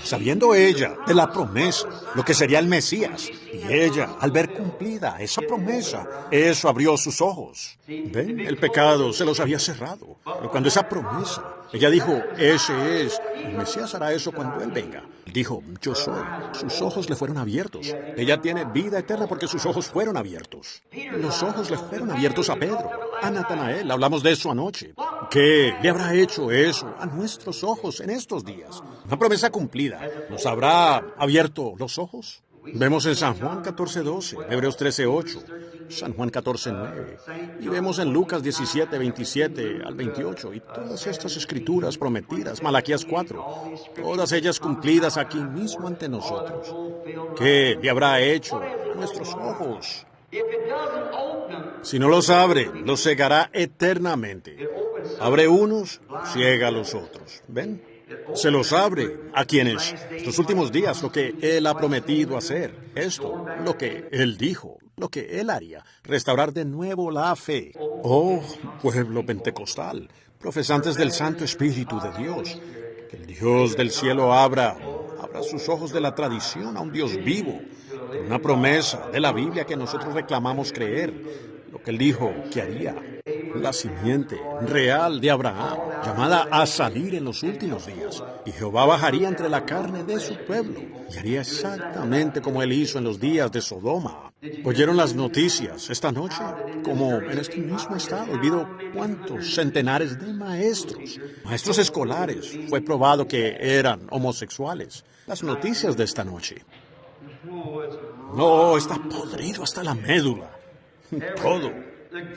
Sabiendo ella de la promesa, lo que sería el Mesías, y ella, al ver cumplida esa promesa, eso abrió sus ojos. ¿Ven? El pecado se los había cerrado. Pero cuando esa promesa, ella dijo, ese es, el Mesías hará eso cuando Él venga. Dijo, yo soy. Sus ojos le fueron abiertos. Ella tiene vida eterna porque sus ojos fueron abiertos. Los ojos le fueron abiertos a Pedro, a Natanael. Hablamos de eso anoche. ¿Qué le habrá hecho eso a nuestros ojos en estos días? Una promesa cumplida. ¿Nos habrá abierto los ojos? Vemos en San Juan 14:12, Hebreos 13:8, San Juan 14:9, y vemos en Lucas 17:27 al 28, y todas estas escrituras prometidas, Malaquías 4, todas ellas cumplidas aquí mismo ante nosotros. ¿Qué le habrá hecho a nuestros ojos? Si no los abre, los cegará eternamente. Abre unos, ciega a los otros. ¿Ven? Se los abre a quienes estos últimos días lo que Él ha prometido hacer, esto, lo que Él dijo, lo que Él haría, restaurar de nuevo la fe. Oh, pueblo pentecostal, profesantes del Santo Espíritu de Dios, que el Dios del cielo abra sus ojos de la tradición a un Dios vivo, una promesa de la Biblia que nosotros reclamamos creer, lo que Él dijo que haría. La simiente real de Abraham, llamada a salir en los últimos días. Y Jehová bajaría entre la carne de su pueblo y haría exactamente como Él hizo en los días de Sodoma. ¿Oyeron las noticias esta noche? Como en este mismo estado, olvido cuántos centenares de maestros escolares, fue probado que eran homosexuales. Las noticias de esta noche. No, está podrido hasta la médula. Todo.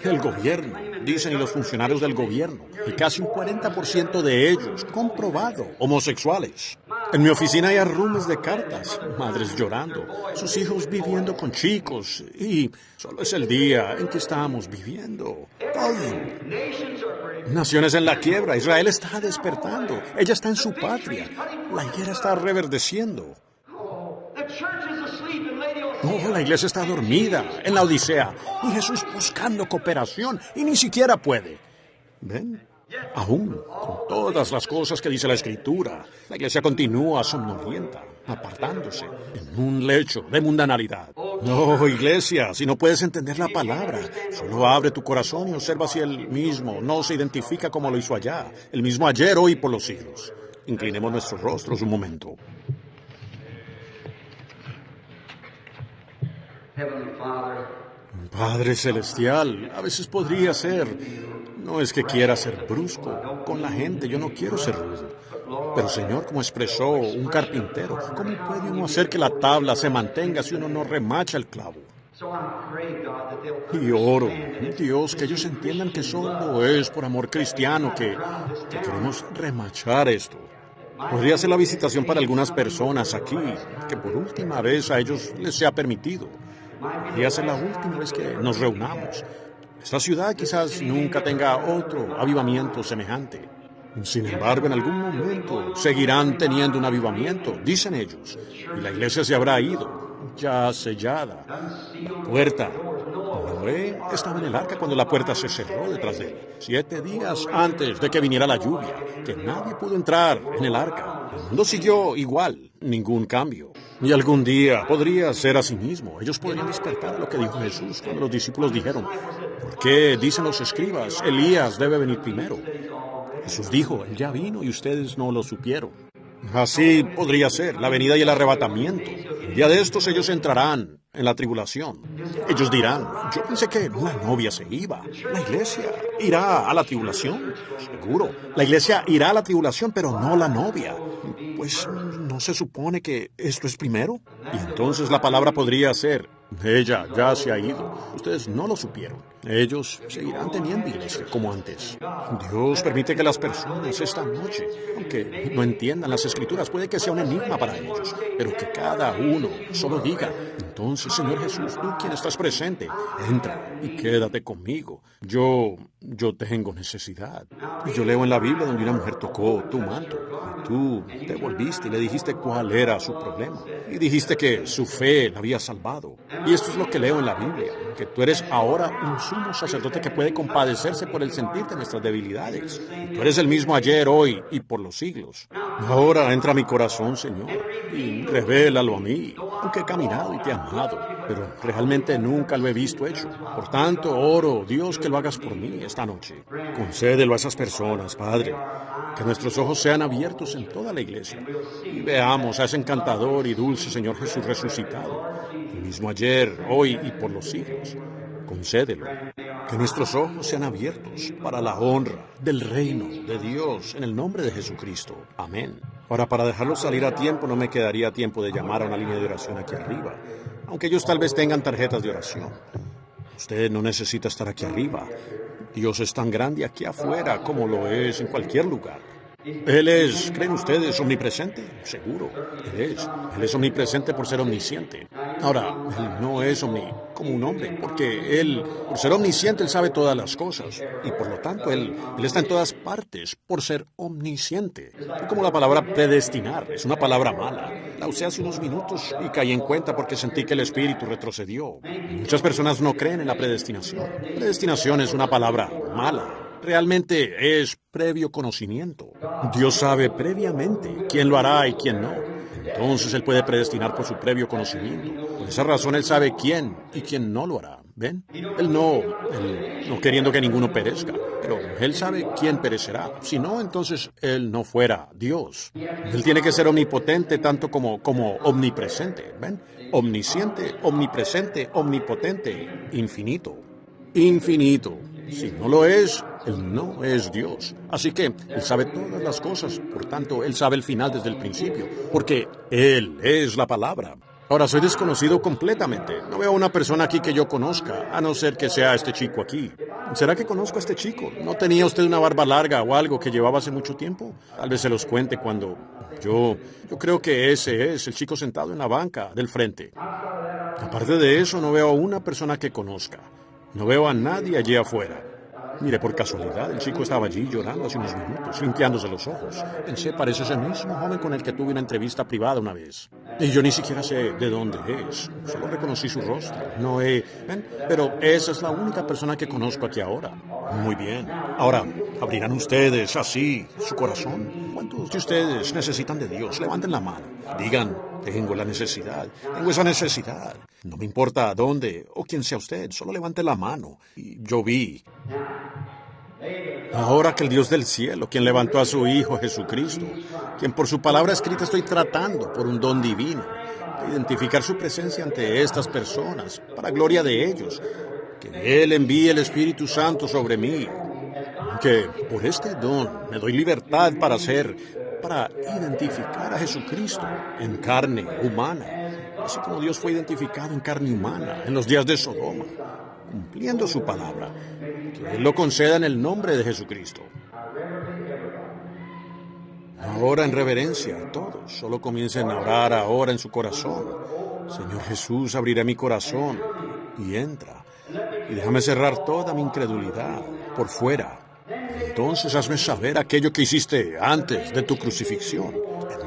El gobierno, dicen, y los funcionarios del gobierno, y casi un 40% de ellos, comprobado, homosexuales. En mi oficina hay arrumes de cartas, madres llorando, sus hijos viviendo con chicos, y solo es el día en que estamos viviendo. Todo. Naciones en la quiebra, Israel está despertando, ella está en su patria, la higuera está reverdeciendo. Oh, la iglesia está dormida en la Odisea y Jesús buscando cooperación y ni siquiera puede. ¿Ven? Aún con todas las cosas que dice la Escritura, la iglesia continúa somnolienta, apartándose en un lecho de mundanalidad. No, iglesia, si no puedes entender la palabra, solo abre tu corazón y observa si Él mismo no se identifica como lo hizo allá, el mismo ayer, hoy y por los siglos. Inclinemos nuestros rostros un momento. Padre Celestial, a veces podría ser, no es que quiera ser brusco con la gente, yo no quiero ser rudo. Pero Señor, como expresó un carpintero, ¿cómo puede uno hacer que la tabla se mantenga si uno no remacha el clavo? Y oro, Dios, que ellos entiendan que solo es por amor cristiano que queremos remachar esto. Podría ser la visitación para algunas personas aquí, que por última vez a ellos les sea permitido. Podría ser la última vez que nos reunamos. Esta ciudad quizás nunca tenga otro avivamiento semejante. Sin embargo, en algún momento seguirán teniendo un avivamiento, dicen ellos, y la iglesia se habrá ido, ya sellada. La puerta. Noé estaba en el arca cuando la puerta se cerró detrás de él, 7 días antes de que viniera la lluvia, que nadie pudo entrar en el arca. El mundo siguió igual, ningún cambio. Y algún día podría ser así mismo. Ellos podrían despertar lo que dijo Jesús cuando los discípulos dijeron, ¿por qué dicen los escribas, Elías debe venir primero? Jesús dijo, él ya vino y ustedes no lo supieron. Así podría ser, la venida y el arrebatamiento. El día de estos ellos entrarán en la tribulación. Ellos dirán, yo pensé que la novia se iba. La iglesia irá a la tribulación. Seguro, la iglesia irá a la tribulación, pero no la novia. Pues, ¿no se supone que esto es primero? Y entonces la palabra podría ser, ella ya se ha ido. Ustedes no lo supieron. Ellos seguirán teniendo iglesia como antes. Dios permite que las personas esta noche, aunque no entiendan las Escrituras, puede que sea un enigma para ellos, pero que cada uno solo diga, entonces, Señor Jesús, tú quien estás presente, entra y quédate conmigo. Yo tengo necesidad. Y yo leo en la Biblia donde una mujer tocó tu manto y tú te volviste y le dijiste cuál era su problema. Y dijiste que su fe la había salvado. Y esto es lo que leo en la Biblia, que tú eres ahora un sumo sacerdote que puede compadecerse por el sentir de nuestras debilidades. Y tú eres el mismo ayer, hoy y por los siglos. Ahora entra a mi corazón, Señor, y revélalo a mí, aunque he caminado y te he amado, pero realmente nunca lo he visto hecho. Por tanto, oro, Dios, que lo hagas por mí esta noche. Concédelo a esas personas, Padre, que nuestros ojos sean abiertos en toda la iglesia y veamos a ese encantador y dulce Señor Jesús resucitado, el mismo ayer, hoy y por los siglos. Concédelo. Que nuestros ojos sean abiertos para la honra del reino de Dios en el nombre de Jesucristo. Amén. Ahora, para dejarlos salir a tiempo, no me quedaría tiempo de llamar a una línea de oración aquí arriba, aunque ellos tal vez tengan tarjetas de oración. Usted no necesita estar aquí arriba. Dios es tan grande aquí afuera como lo es en cualquier lugar. Él es, ¿creen ustedes, omnipresente? Seguro, Él es omnipresente por ser omnisciente. Ahora, Él no es como un hombre, porque Él, por ser omnisciente, Él sabe todas las cosas, y por lo tanto, Él está en todas partes por ser omnisciente. Es como la palabra predestinar, es una palabra mala. La usé hace unos minutos y caí en cuenta porque sentí que el Espíritu retrocedió. Muchas personas no creen en la predestinación. Predestinación es una palabra mala. Realmente es previo conocimiento. Dios sabe previamente quién lo hará y quién no. Entonces Él puede predestinar por su previo conocimiento. Por esa razón Él sabe quién y quién no lo hará. ¿Ven? Él no queriendo que ninguno perezca, pero Él sabe quién perecerá. Si no, entonces Él no fuera Dios. Él tiene que ser omnipotente tanto como omnipresente. ¿Ven? Omnisciente, omnipresente, omnipotente, infinito. Infinito. Si no lo es, Él no es Dios. Así que Él sabe todas las cosas. Por tanto, Él sabe el final desde el principio, porque Él es la palabra. Ahora, soy desconocido completamente. No veo a una persona aquí que yo conozca, a no ser que sea este chico aquí. ¿Será que conozco a este chico? ¿No tenía usted una barba larga o algo que llevaba hace mucho tiempo? Tal vez se los cuente cuando... Yo creo que ese es el chico sentado en la banca del frente. Aparte de eso, no veo a una persona que conozca. No veo a nadie allí afuera. Mire, por casualidad, el chico estaba allí llorando hace unos minutos, limpiándose los ojos. Pensé, parece ese mismo joven con el que tuve una entrevista privada una vez. Y yo ni siquiera sé de dónde es. Solo reconocí su rostro. ¿Ven? Pero esa es la única persona que conozco aquí ahora. Muy bien. Ahora, ¿abrirán ustedes así su corazón? ¿Cuántos de ustedes necesitan de Dios? Levanten la mano. Digan, tengo la necesidad. Tengo esa necesidad. No me importa dónde o quién sea usted. Solo levante la mano. Y yo vi. Ahora que el Dios del cielo, quien levantó a su Hijo Jesucristo, quien por su palabra escrita estoy tratando por un don divino, de identificar su presencia ante estas personas, para gloria de ellos, que Él envíe el Espíritu Santo sobre mí, que por este don me doy libertad para identificar a Jesucristo en carne humana, así como Dios fue identificado en carne humana en los días de Sodoma, cumpliendo su palabra. Que Él lo conceda en el nombre de Jesucristo. Ahora en reverencia, todos, solo comiencen a orar ahora en su corazón. Señor Jesús, abriré mi corazón y entra. Y déjame cerrar toda mi incredulidad por fuera. Entonces hazme saber aquello que hiciste antes de tu crucifixión.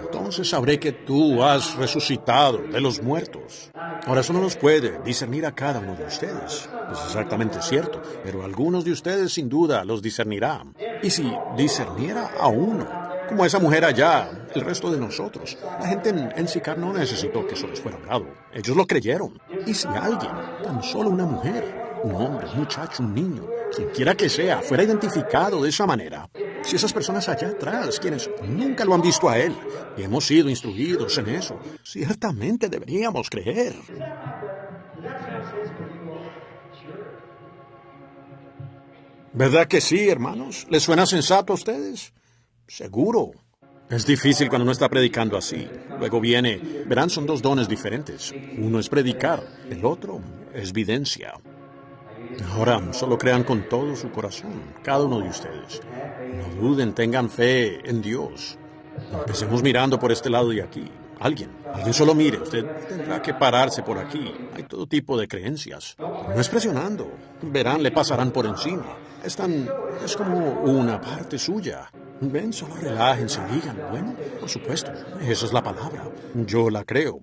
Entonces sabré que tú has resucitado de los muertos. Ahora eso no los puede discernir a cada uno de ustedes. Es exactamente cierto, pero algunos de ustedes sin duda los discernirán. Y si discerniera a uno, como esa mujer allá, el resto de nosotros. La gente en Sicar no necesitó que eso les fuera hablado. Ellos lo creyeron. Y si alguien, tan solo una mujer, un hombre, un muchacho, un niño, quien quiera que sea, fuera identificado de esa manera, si esas personas allá atrás, quienes nunca lo han visto a él, y hemos sido instruidos en eso, ciertamente deberíamos creer. ¿Verdad que sí, hermanos? ¿Les suena sensato a ustedes? Seguro. Es difícil cuando uno está predicando así. Luego verán, son dos dones diferentes. Uno es predicar, el otro es videncia. Ahora, solo crean con todo su corazón, cada uno de ustedes. No duden, tengan fe en Dios. Empecemos mirando por este lado de aquí. Alguien solo mire, usted tendrá que pararse por aquí. Hay todo tipo de creencias. No es presionando. Verán, le pasarán por encima. Es como una parte suya. Ven, solo relájense y digan, bueno, por supuesto, esa es la palabra. Yo la creo.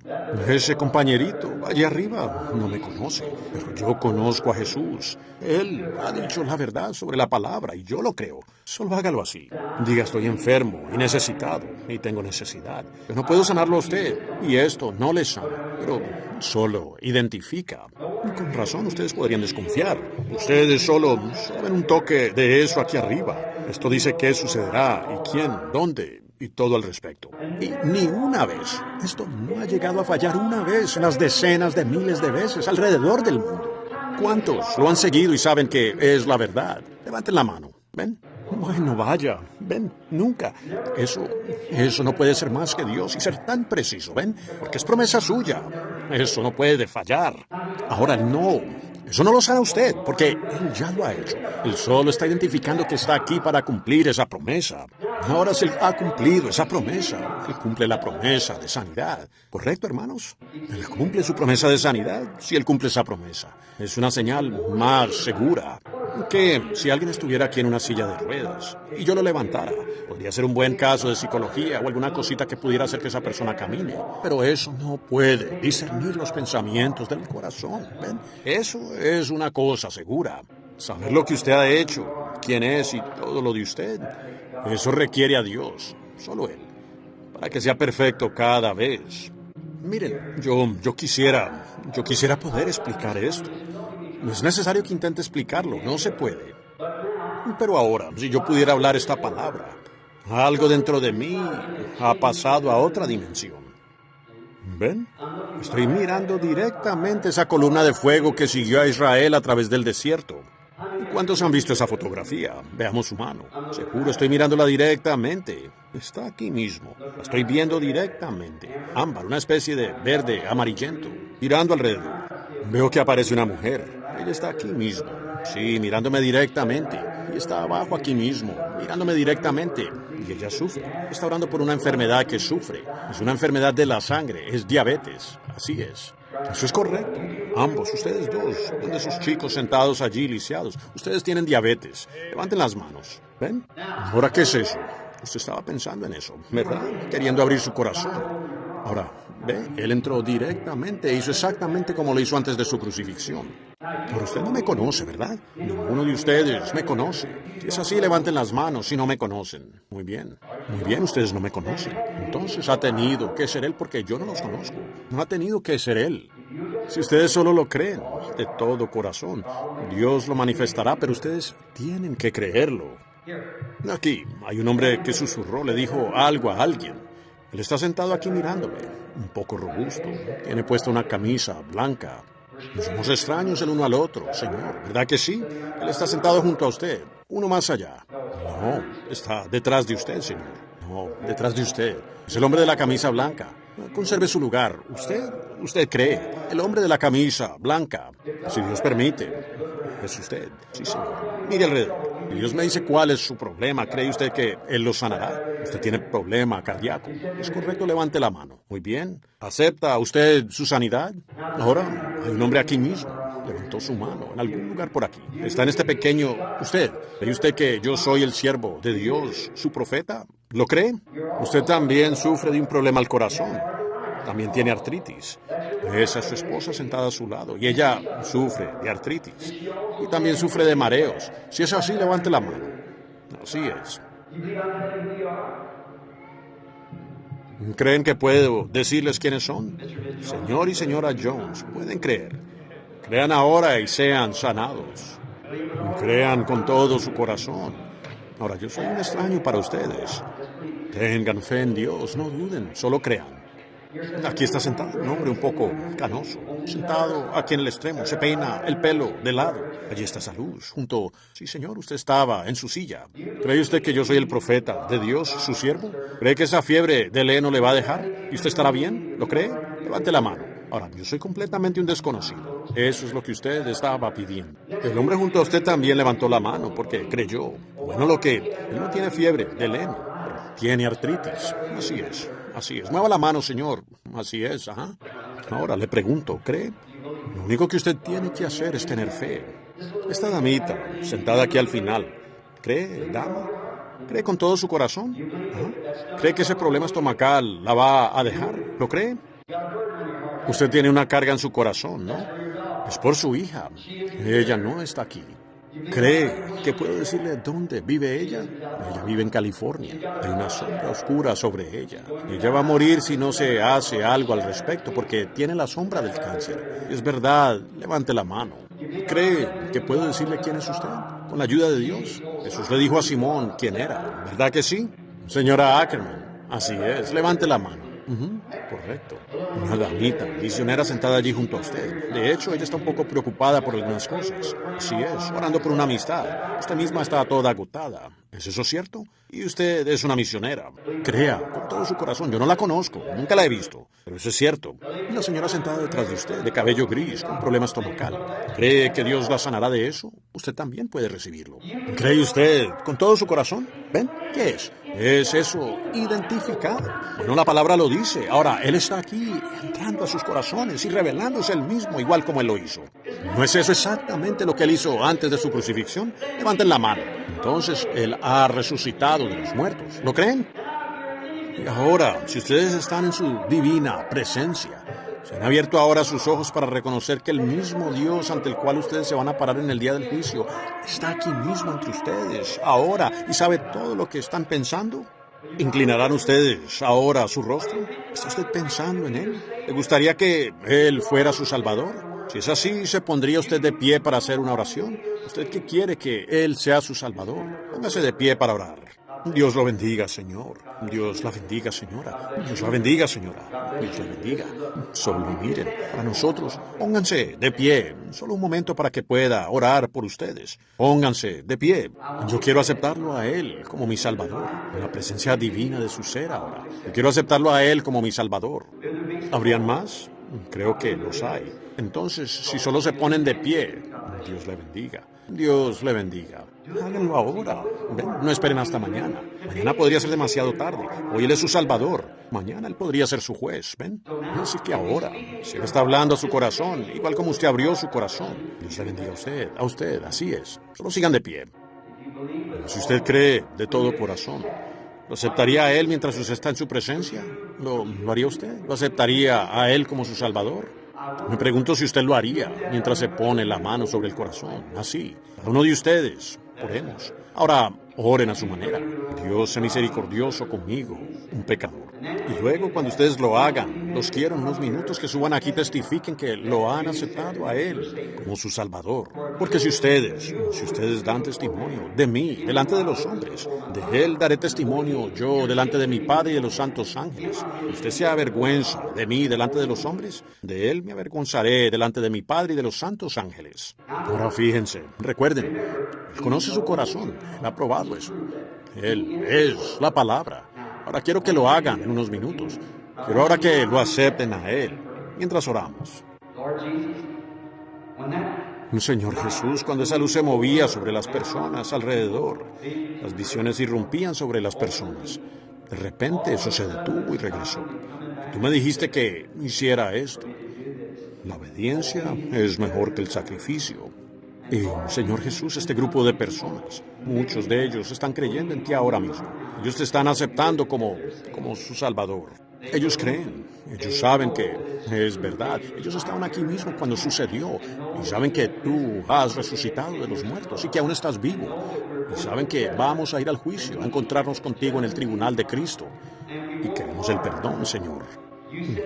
Ese compañerito allá arriba no me conoce, pero yo conozco a Jesús. Él ha dicho la verdad sobre la palabra y yo lo creo. Solo hágalo así. Diga, estoy enfermo y necesitado y tengo necesidad. Yo no puedo sanarlo a usted y esto no le sana, pero solo identifica. Con razón ustedes podrían desconfiar. Ustedes solo ven un toque de eso aquí arriba. Esto dice qué sucederá y quién, dónde y todo al respecto. Y ni una vez. Esto no ha llegado a fallar una vez en las decenas de miles de veces alrededor del mundo. ¿Cuántos lo han seguido y saben que es la verdad? Levanten la mano. ¿Ven? Bueno, vaya. Ven, nunca. Eso no puede ser más que Dios y ser tan preciso, ¿ven? Porque es promesa suya. Eso no puede fallar. Ahora no. Eso no lo sana usted, porque Él ya lo ha hecho. Él solo está identificando que está aquí para cumplir esa promesa. Ahora si Él ha cumplido esa promesa, Él cumple la promesa de sanidad. ¿Correcto, hermanos? Él cumple su promesa de sanidad si Él cumple esa promesa. Es una señal más segura que si alguien estuviera aquí en una silla de ruedas y yo lo levantara. Podría ser un buen caso de psicología o alguna cosita que pudiera hacer que esa persona camine. Pero eso no puede discernir los pensamientos del corazón. ¿Ven? Eso es una cosa segura. Saber lo que usted ha hecho, quién es y todo lo de usted. Eso requiere a Dios, solo Él, para que sea perfecto cada vez. Miren, yo quisiera poder explicar esto. No es necesario que intente explicarlo, no se puede. Pero ahora, si yo pudiera hablar esta palabra, algo dentro de mí ha pasado a otra dimensión. ¿Ven? Estoy mirando directamente esa columna de fuego que siguió a Israel a través del desierto. ¿Cuántos han visto esa fotografía? Veamos su mano. Seguro estoy mirándola directamente. Está aquí mismo. La estoy viendo directamente. Ámbar, una especie de verde amarillento, mirando alrededor. Veo que aparece una mujer. Ella está aquí mismo. Sí, mirándome directamente. Y está abajo aquí mismo, mirándome directamente. Y ella sufre. Está orando por una enfermedad que sufre. Es una enfermedad de la sangre. Es diabetes. Así es. Eso es correcto. Ambos, ustedes dos, donde esos chicos sentados allí lisiados, ustedes tienen diabetes. Levanten las manos. ¿Ven? Ahora, ¿qué es eso? Usted estaba pensando en eso, ¿verdad? Queriendo abrir su corazón. Ahora, ve, él entró directamente e hizo exactamente como lo hizo antes de su crucifixión. Pero usted no me conoce, ¿verdad? Ninguno de ustedes me conoce. Si es así, levanten las manos si no me conocen. Muy bien, ustedes no me conocen. Entonces ha tenido que ser Él porque yo no los conozco. No ha tenido que ser Él. Si ustedes solo lo creen de todo corazón, Dios lo manifestará, pero ustedes tienen que creerlo. Aquí hay un hombre que susurró, le dijo algo a alguien. Él está sentado aquí mirándome, un poco robusto, tiene puesta una camisa blanca. No somos extraños el uno al otro, señor, ¿verdad que sí? Él está sentado junto a usted, uno más allá. No, está detrás de usted, señor. No, detrás de usted. Es el hombre de la camisa blanca. Conserve su lugar. Usted cree. El hombre de la camisa blanca. Si Dios permite. Es usted. Sí, señor. Mire alrededor. Y Dios me dice cuál es su problema. ¿Cree usted que Él lo sanará? Usted tiene problema cardíaco. Es correcto, levante la mano. Muy bien. ¿Acepta usted su sanidad? Ahora, hay un hombre aquí mismo. Levantó su mano en algún lugar por aquí. Está en este pequeño... ¿Usted? ¿Cree usted que yo soy el siervo de Dios, su profeta? ¿Lo cree? Usted también sufre de un problema al corazón. También tiene artritis. Esa es su esposa sentada a su lado y ella sufre de artritis. Y también sufre de mareos. Si es así, levante la mano. Así es. ¿Creen que puedo decirles quiénes son? Señor y señora Jones, pueden creer. Crean ahora y sean sanados. Crean con todo su corazón. Ahora, yo soy un extraño para ustedes. Tengan fe en Dios, no duden, solo crean. Aquí está sentado un hombre un poco canoso, sentado aquí en el extremo, se peina el pelo de lado. Allí está esa luz, junto... Sí, señor, usted estaba en su silla. ¿Cree usted que yo soy el profeta de Dios, su siervo? ¿Cree que esa fiebre de heno le va a dejar? ¿Y usted estará bien? ¿Lo cree? Levante la mano. Ahora, yo soy completamente un desconocido. Eso es lo que usted estaba pidiendo. El hombre junto a usted también levantó la mano porque creyó. Bueno, él no tiene fiebre de heno, pero tiene artritis. Así es. Así es. Mueva la mano, señor. Así es, ajá. Ahora le pregunto, ¿cree? Lo único que usted tiene que hacer es tener fe. Esta damita, sentada aquí al final, ¿cree, dama? ¿Cree con todo su corazón? ¿Ah? ¿Cree que ese problema estomacal la va a dejar? ¿Lo cree? Usted tiene una carga en su corazón, ¿no? Es por su hija. Ella no está aquí. ¿Cree que puedo decirle dónde vive ella? Ella vive en California. Hay una sombra oscura sobre ella. Ella va a morir si no se hace algo al respecto porque tiene la sombra del cáncer. Es verdad, levante la mano. ¿Cree que puedo decirle quién es usted? Con la ayuda de Dios. Jesús le dijo a Simón quién era. ¿Verdad que sí? Señora Ackerman. Así es, levante la mano. Correcto. Una damita, misionera sentada allí junto a usted. De hecho, ella está un poco preocupada por algunas cosas. Así es, orando por una amistad. Esta misma está toda agotada. ¿Es eso cierto? Y usted es una misionera. Crea, con todo su corazón. Yo no la conozco, nunca la he visto. Pero eso es cierto. Una señora sentada detrás de usted, de cabello gris, con problema estomacal. ¿Cree que Dios la sanará de eso? Usted también puede recibirlo. ¿Cree usted con todo su corazón? ¿Ven? ¿Qué es? Es eso, identificado. Bueno, la palabra lo dice. Ahora, Él está aquí entrando a sus corazones y revelándose Él mismo, igual como Él lo hizo. ¿No es eso exactamente lo que Él hizo antes de su crucifixión? Levanten la mano. Entonces, Él ha resucitado de los muertos. ¿Lo creen? Y ahora, si ustedes están en su divina presencia, se han abierto ahora sus ojos para reconocer que el mismo Dios ante el cual ustedes se van a parar en el día del juicio está aquí mismo entre ustedes, ahora, y sabe todo lo que están pensando. ¿Inclinarán ustedes ahora su rostro? ¿Está usted pensando en Él? ¿Le gustaría que Él fuera su Salvador? Si es así, ¿se pondría usted de pie para hacer una oración? ¿Usted qué quiere que Él sea su Salvador? Póngase de pie para orar. Dios lo bendiga, Señor. Dios la bendiga, señora. Dios la bendiga, señora. Dios la bendiga. Solo miren, para nosotros, pónganse de pie. Solo un momento para que pueda orar por ustedes. Pónganse de pie. Yo quiero aceptarlo a Él como mi Salvador. En la presencia divina de su ser ahora. Yo quiero aceptarlo a Él como mi Salvador. ¿Habrían más? Creo que los hay. Entonces, si solo se ponen de pie, Dios le bendiga. Dios le bendiga. Háganlo ahora. Ven, no esperen hasta mañana. Mañana podría ser demasiado tarde. Hoy Él es su Salvador. Mañana Él podría ser su juez. ¿Ven? Así que ahora, si Él está hablando a su corazón, igual como usted abrió su corazón, Dios le bendiga a usted, así es. Solo sigan de pie. Si usted cree de todo corazón, ¿lo aceptaría a Él mientras usted está en su presencia? ¿Lo haría usted? ¿Lo aceptaría a Él como su Salvador? Me pregunto si usted lo haría mientras se pone la mano sobre el corazón, así. Cada uno de ustedes, oremos. Ahora, oren a su manera. Dios sea misericordioso conmigo, un pecador. Y luego, cuando ustedes lo hagan, los quiero en unos minutos que suban aquí y testifiquen que lo han aceptado a Él como su Salvador. Porque si ustedes dan testimonio de mí delante de los hombres, de Él daré testimonio yo delante de mi Padre y de los santos ángeles. Usted se avergüenza de mí delante de los hombres, de Él me avergonzaré delante de mi Padre y de los santos ángeles. Ahora fíjense, recuerden, Él conoce su corazón, Él ha probado eso. Él es la palabra. Ahora quiero que lo hagan en unos minutos. Quiero ahora que lo acepten a Él mientras oramos. Señor Jesús, cuando esa luz se movía sobre las personas alrededor, las visiones irrumpían sobre las personas. De repente eso se detuvo y regresó. Tú me dijiste que hiciera esto. La obediencia es mejor que el sacrificio. Y, Señor Jesús, este grupo de personas, muchos de ellos están creyendo en ti ahora mismo. Ellos te están aceptando como su Salvador. Ellos creen, ellos saben que es verdad. Ellos estaban aquí mismo cuando sucedió y saben que tú has resucitado de los muertos y que aún estás vivo. Y saben que vamos a ir al juicio, a encontrarnos contigo en el tribunal de Cristo. y queremos el perdón, Señor.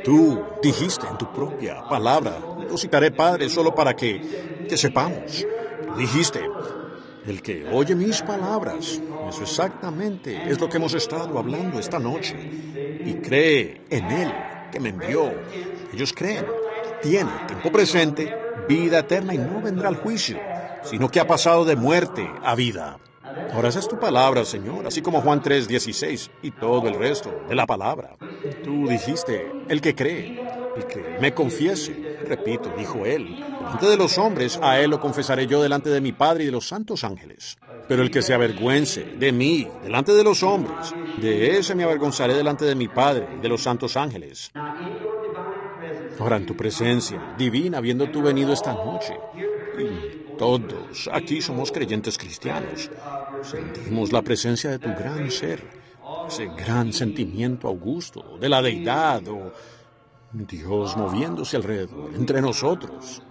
Tú dijiste en tu propia palabra, lo citaré, Padre, solo para que sepamos. Tú dijiste, el que oye mis palabras, eso exactamente es lo que hemos estado hablando esta noche, y cree en Él que me envió. Ellos creen, tiene tiempo presente, vida eterna y no vendrá al juicio, sino que ha pasado de muerte a vida. Ahora esa es tu palabra, Señor, así como Juan 3:16 y todo el resto de la palabra. Tú dijiste, el que cree, el que me confiese, repito, dijo Él, delante de los hombres, a Él lo confesaré yo delante de mi Padre y de los santos ángeles. Pero el que se avergüence de mí delante de los hombres, de ese me avergonzaré delante de mi Padre y de los santos ángeles. Ahora en tu presencia divina, habiendo tú venido esta noche, y todos aquí somos creyentes cristianos, sentimos la presencia de tu gran ser, ese gran sentimiento augusto de la deidad o Dios moviéndose alrededor, entre nosotros.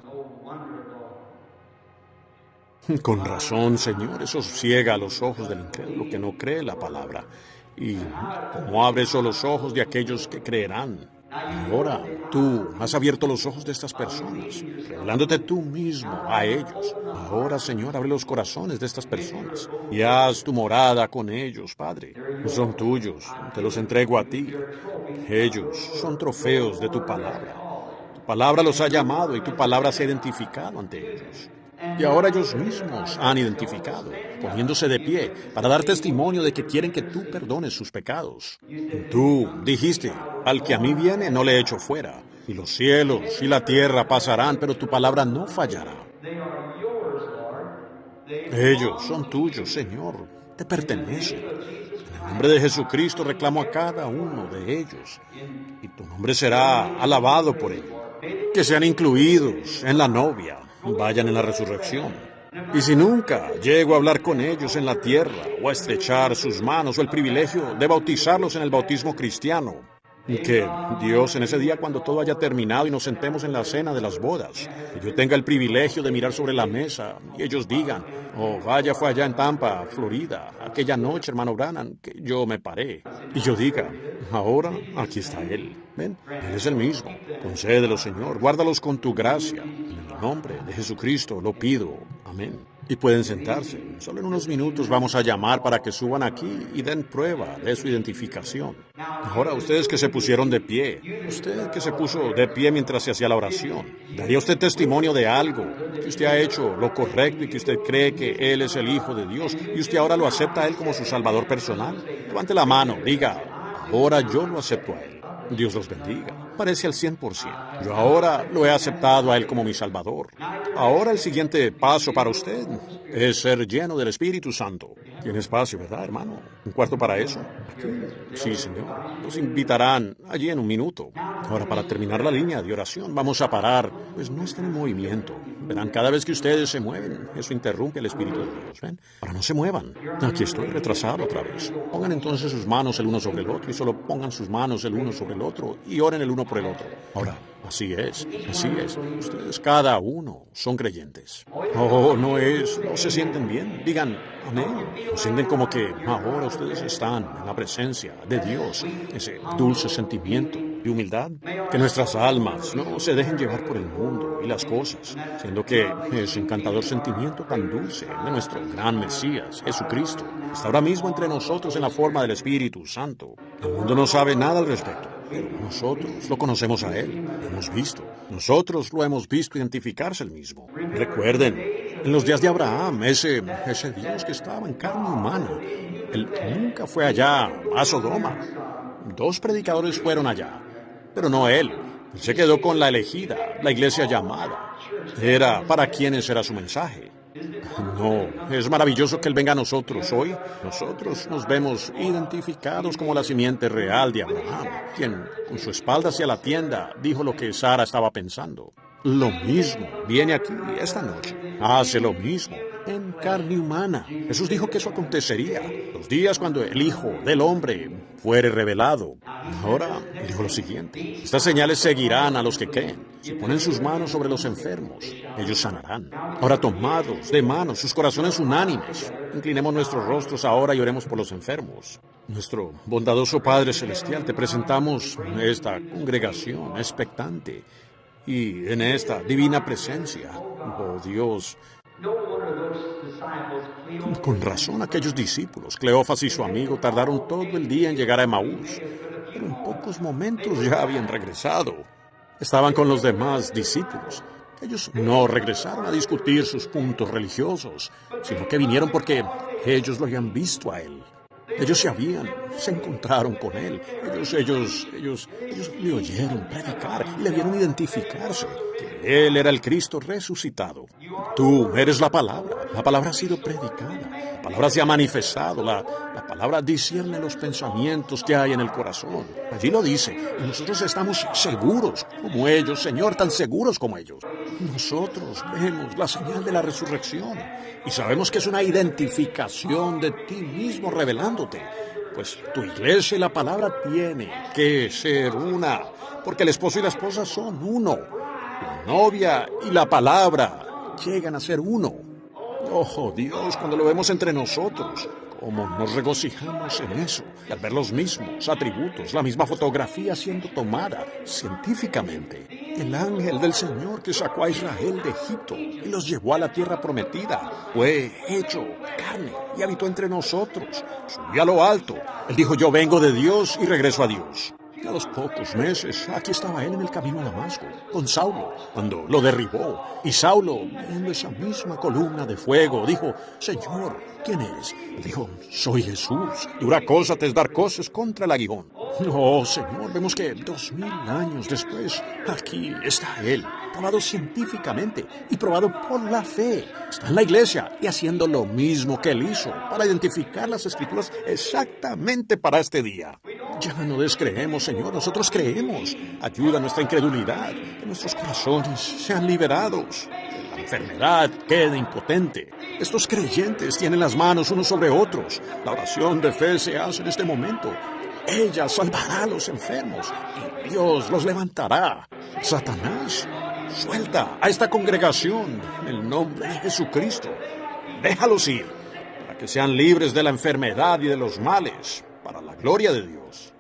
Con razón, Señor, eso ciega los ojos del incrédulo que no cree la palabra. Y como abre eso los ojos de aquellos que creerán. Ahora tú has abierto los ojos de estas personas, revelándote tú mismo a ellos. Ahora, Señor, abre los corazones de estas personas y haz tu morada con ellos, Padre. Son tuyos, te los entrego a ti. Ellos son trofeos de tu palabra. Tu palabra los ha llamado y tu palabra se ha identificado ante ellos. Y ahora ellos mismos han identificado, poniéndose de pie, para dar testimonio de que quieren que tú perdones sus pecados. Tú dijiste, al que a mí viene no le echo fuera, y los cielos y la tierra pasarán, pero tu palabra no fallará. Ellos son tuyos, Señor, te pertenecen. En el nombre de Jesucristo reclamo a cada uno de ellos, y tu nombre será alabado por ellos. Que sean incluidos en la novia, vayan en la resurrección. Y si nunca llego a hablar con ellos en la tierra o a estrechar sus manos o el privilegio de bautizarlos en el bautismo cristiano, que Dios en ese día cuando todo haya terminado y nos sentemos en la cena de las bodas, que yo tenga el privilegio de mirar sobre la mesa y ellos digan, oh, vaya, fue allá en Tampa, Florida, aquella noche, hermano Branham, que yo me paré. Y yo diga, ahora aquí está Él. Ven, Él es el mismo. Concédelo, Señor, guárdalos con tu gracia. En el nombre de Jesucristo lo pido. Amén. Y pueden sentarse. Solo en unos minutos vamos a llamar para que suban aquí y den prueba de su identificación. Ahora, ustedes que se pusieron de pie, usted que se puso de pie mientras se hacía la oración, ¿daría usted testimonio de algo? Que usted ha hecho lo correcto y que usted cree que Él es el Hijo de Dios y usted ahora lo acepta a Él como su Salvador personal. Levante la mano, diga, ahora yo lo acepto a Él. Dios los bendiga. Parece al 100%. Yo ahora lo he aceptado a Él como mi Salvador. Ahora el siguiente paso para usted es ser lleno del Espíritu Santo. Tiene espacio, ¿verdad, hermano? ¿Un cuarto para eso? Aquí. Sí, Señor. Los invitarán allí en un minuto. Ahora, para terminar la línea de oración, vamos a parar. Pues no estén en movimiento. Verán, cada vez que ustedes se mueven, eso interrumpe el Espíritu de Dios. ¿Ven? Ahora no se muevan. Aquí estoy retrasado otra vez. Pongan entonces sus manos el uno sobre el otro y solo pongan sus manos el uno sobre el otro y oren el uno por el otro. Ahora, así es, así es. Ustedes cada uno son creyentes. Oh, no se sienten bien. Digan, amén. Sienten como que ahora ustedes están en la presencia de Dios. Ese dulce sentimiento de humildad. Que nuestras almas no se dejen llevar por el mundo y las cosas, siendo que ese encantador sentimiento tan dulce de nuestro gran Mesías, Jesucristo, está ahora mismo entre nosotros en la forma del Espíritu Santo. El mundo no sabe nada al respecto, pero nosotros lo conocemos a Él, lo hemos visto. Nosotros lo hemos visto identificarse el mismo. Recuerden, en los días de Abraham, ese Dios que estaba en carne humana, Él nunca fue allá a Sodoma. 2 predicadores fueron allá, pero no Él. Él se quedó con la elegida, la iglesia llamada. Era para quienes era su mensaje. No, es maravilloso que Él venga a nosotros hoy. Nosotros nos vemos identificados como la simiente real de Abraham, quien, con su espalda hacia la tienda, dijo lo que Sara estaba pensando. Lo mismo viene aquí esta noche. Hace lo mismo. en carne humana. Jesús dijo que eso acontecería los días cuando el Hijo del Hombre fuere revelado. Ahora dijo lo siguiente: estas señales seguirán a los que creen. Si ponen sus manos sobre los enfermos, ellos sanarán. Ahora, tomados de manos, sus corazones unánimes, inclinemos nuestros rostros ahora y oremos por los enfermos. Nuestro bondadoso Padre Celestial, te presentamos esta congregación expectante y en esta divina presencia. Oh Dios, con razón aquellos discípulos, Cleofas y su amigo, tardaron todo el día en llegar a Emaús, pero en pocos momentos ya habían regresado. Estaban con los demás discípulos. Ellos no regresaron a discutir sus puntos religiosos, sino que vinieron porque ellos lo habían visto a él. Ellos se encontraron con él. Ellos le oyeron predicar y le vieron identificarse, que él era el Cristo resucitado. Tú eres la palabra ha sido predicada, la palabra se ha manifestado, la palabra discierne los pensamientos que hay en el corazón. Allí lo dice, y nosotros estamos seguros como ellos, Señor, tan seguros como ellos. Nosotros vemos la señal de la resurrección y sabemos que es una identificación de ti mismo revelándote. Pues tu iglesia y la palabra tiene que ser una, porque el esposo y la esposa son uno. La novia y la palabra llegan a ser uno. Oh Dios, cuando lo vemos entre nosotros, cómo nos regocijamos en eso, y al ver los mismos atributos, la misma fotografía siendo tomada científicamente. El ángel del Señor que sacó a Israel de Egipto y los llevó a la tierra prometida fue hecho carne y habitó entre nosotros. Subió a lo alto. Él dijo: yo vengo de Dios y regreso a Dios. Y a los pocos meses, aquí estaba él en el camino a Damasco, con Saulo, cuando lo derribó. Y Saulo, viendo esa misma columna de fuego, dijo: Señor, ¿quién eres? Él dijo: soy Jesús. Dura cosa te es dar coces contra el aguijón. Oh, Señor, vemos que 2000 años después, aquí está él, probado científicamente y probado por la fe. Está en la iglesia y haciendo lo mismo que él hizo para identificar las Escrituras exactamente para este día. Ya no descreemos, Señor, nosotros creemos. Ayuda a nuestra incredulidad, que nuestros corazones sean liberados, que la enfermedad quede impotente. Estos creyentes tienen las manos unos sobre otros. La oración de fe se hace en este momento. Ella salvará a los enfermos y Dios los levantará. Satanás, suelta a esta congregación en el nombre de Jesucristo. Déjalos ir para que sean libres de la enfermedad y de los males, para la gloria de Dios.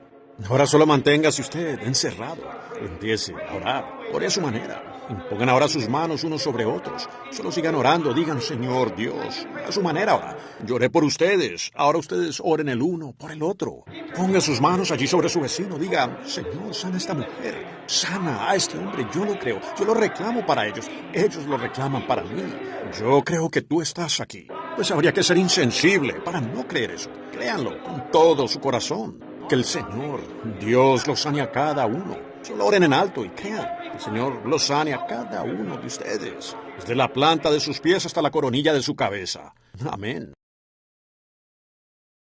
Ahora solo manténgase usted encerrado. Empiece a orar. Ore a su manera. Impongan ahora sus manos unos sobre otros. Solo sigan orando. Digan: Señor Dios, a su manera ahora. Yo oré por ustedes. Ahora ustedes oren el uno por el otro. Pongan sus manos allí sobre su vecino. Digan: Señor, sana a esta mujer. Sana a este hombre. Yo lo creo. Yo lo reclamo para ellos. Ellos lo reclaman para mí. Yo creo que tú estás aquí. Pues habría que ser insensible para no creer eso. Créanlo con todo su corazón. Que el Señor, Dios, los sane a cada uno. Solo oren en alto y crean. El Señor los sane a cada uno de ustedes, desde la planta de sus pies hasta la coronilla de su cabeza. Amén.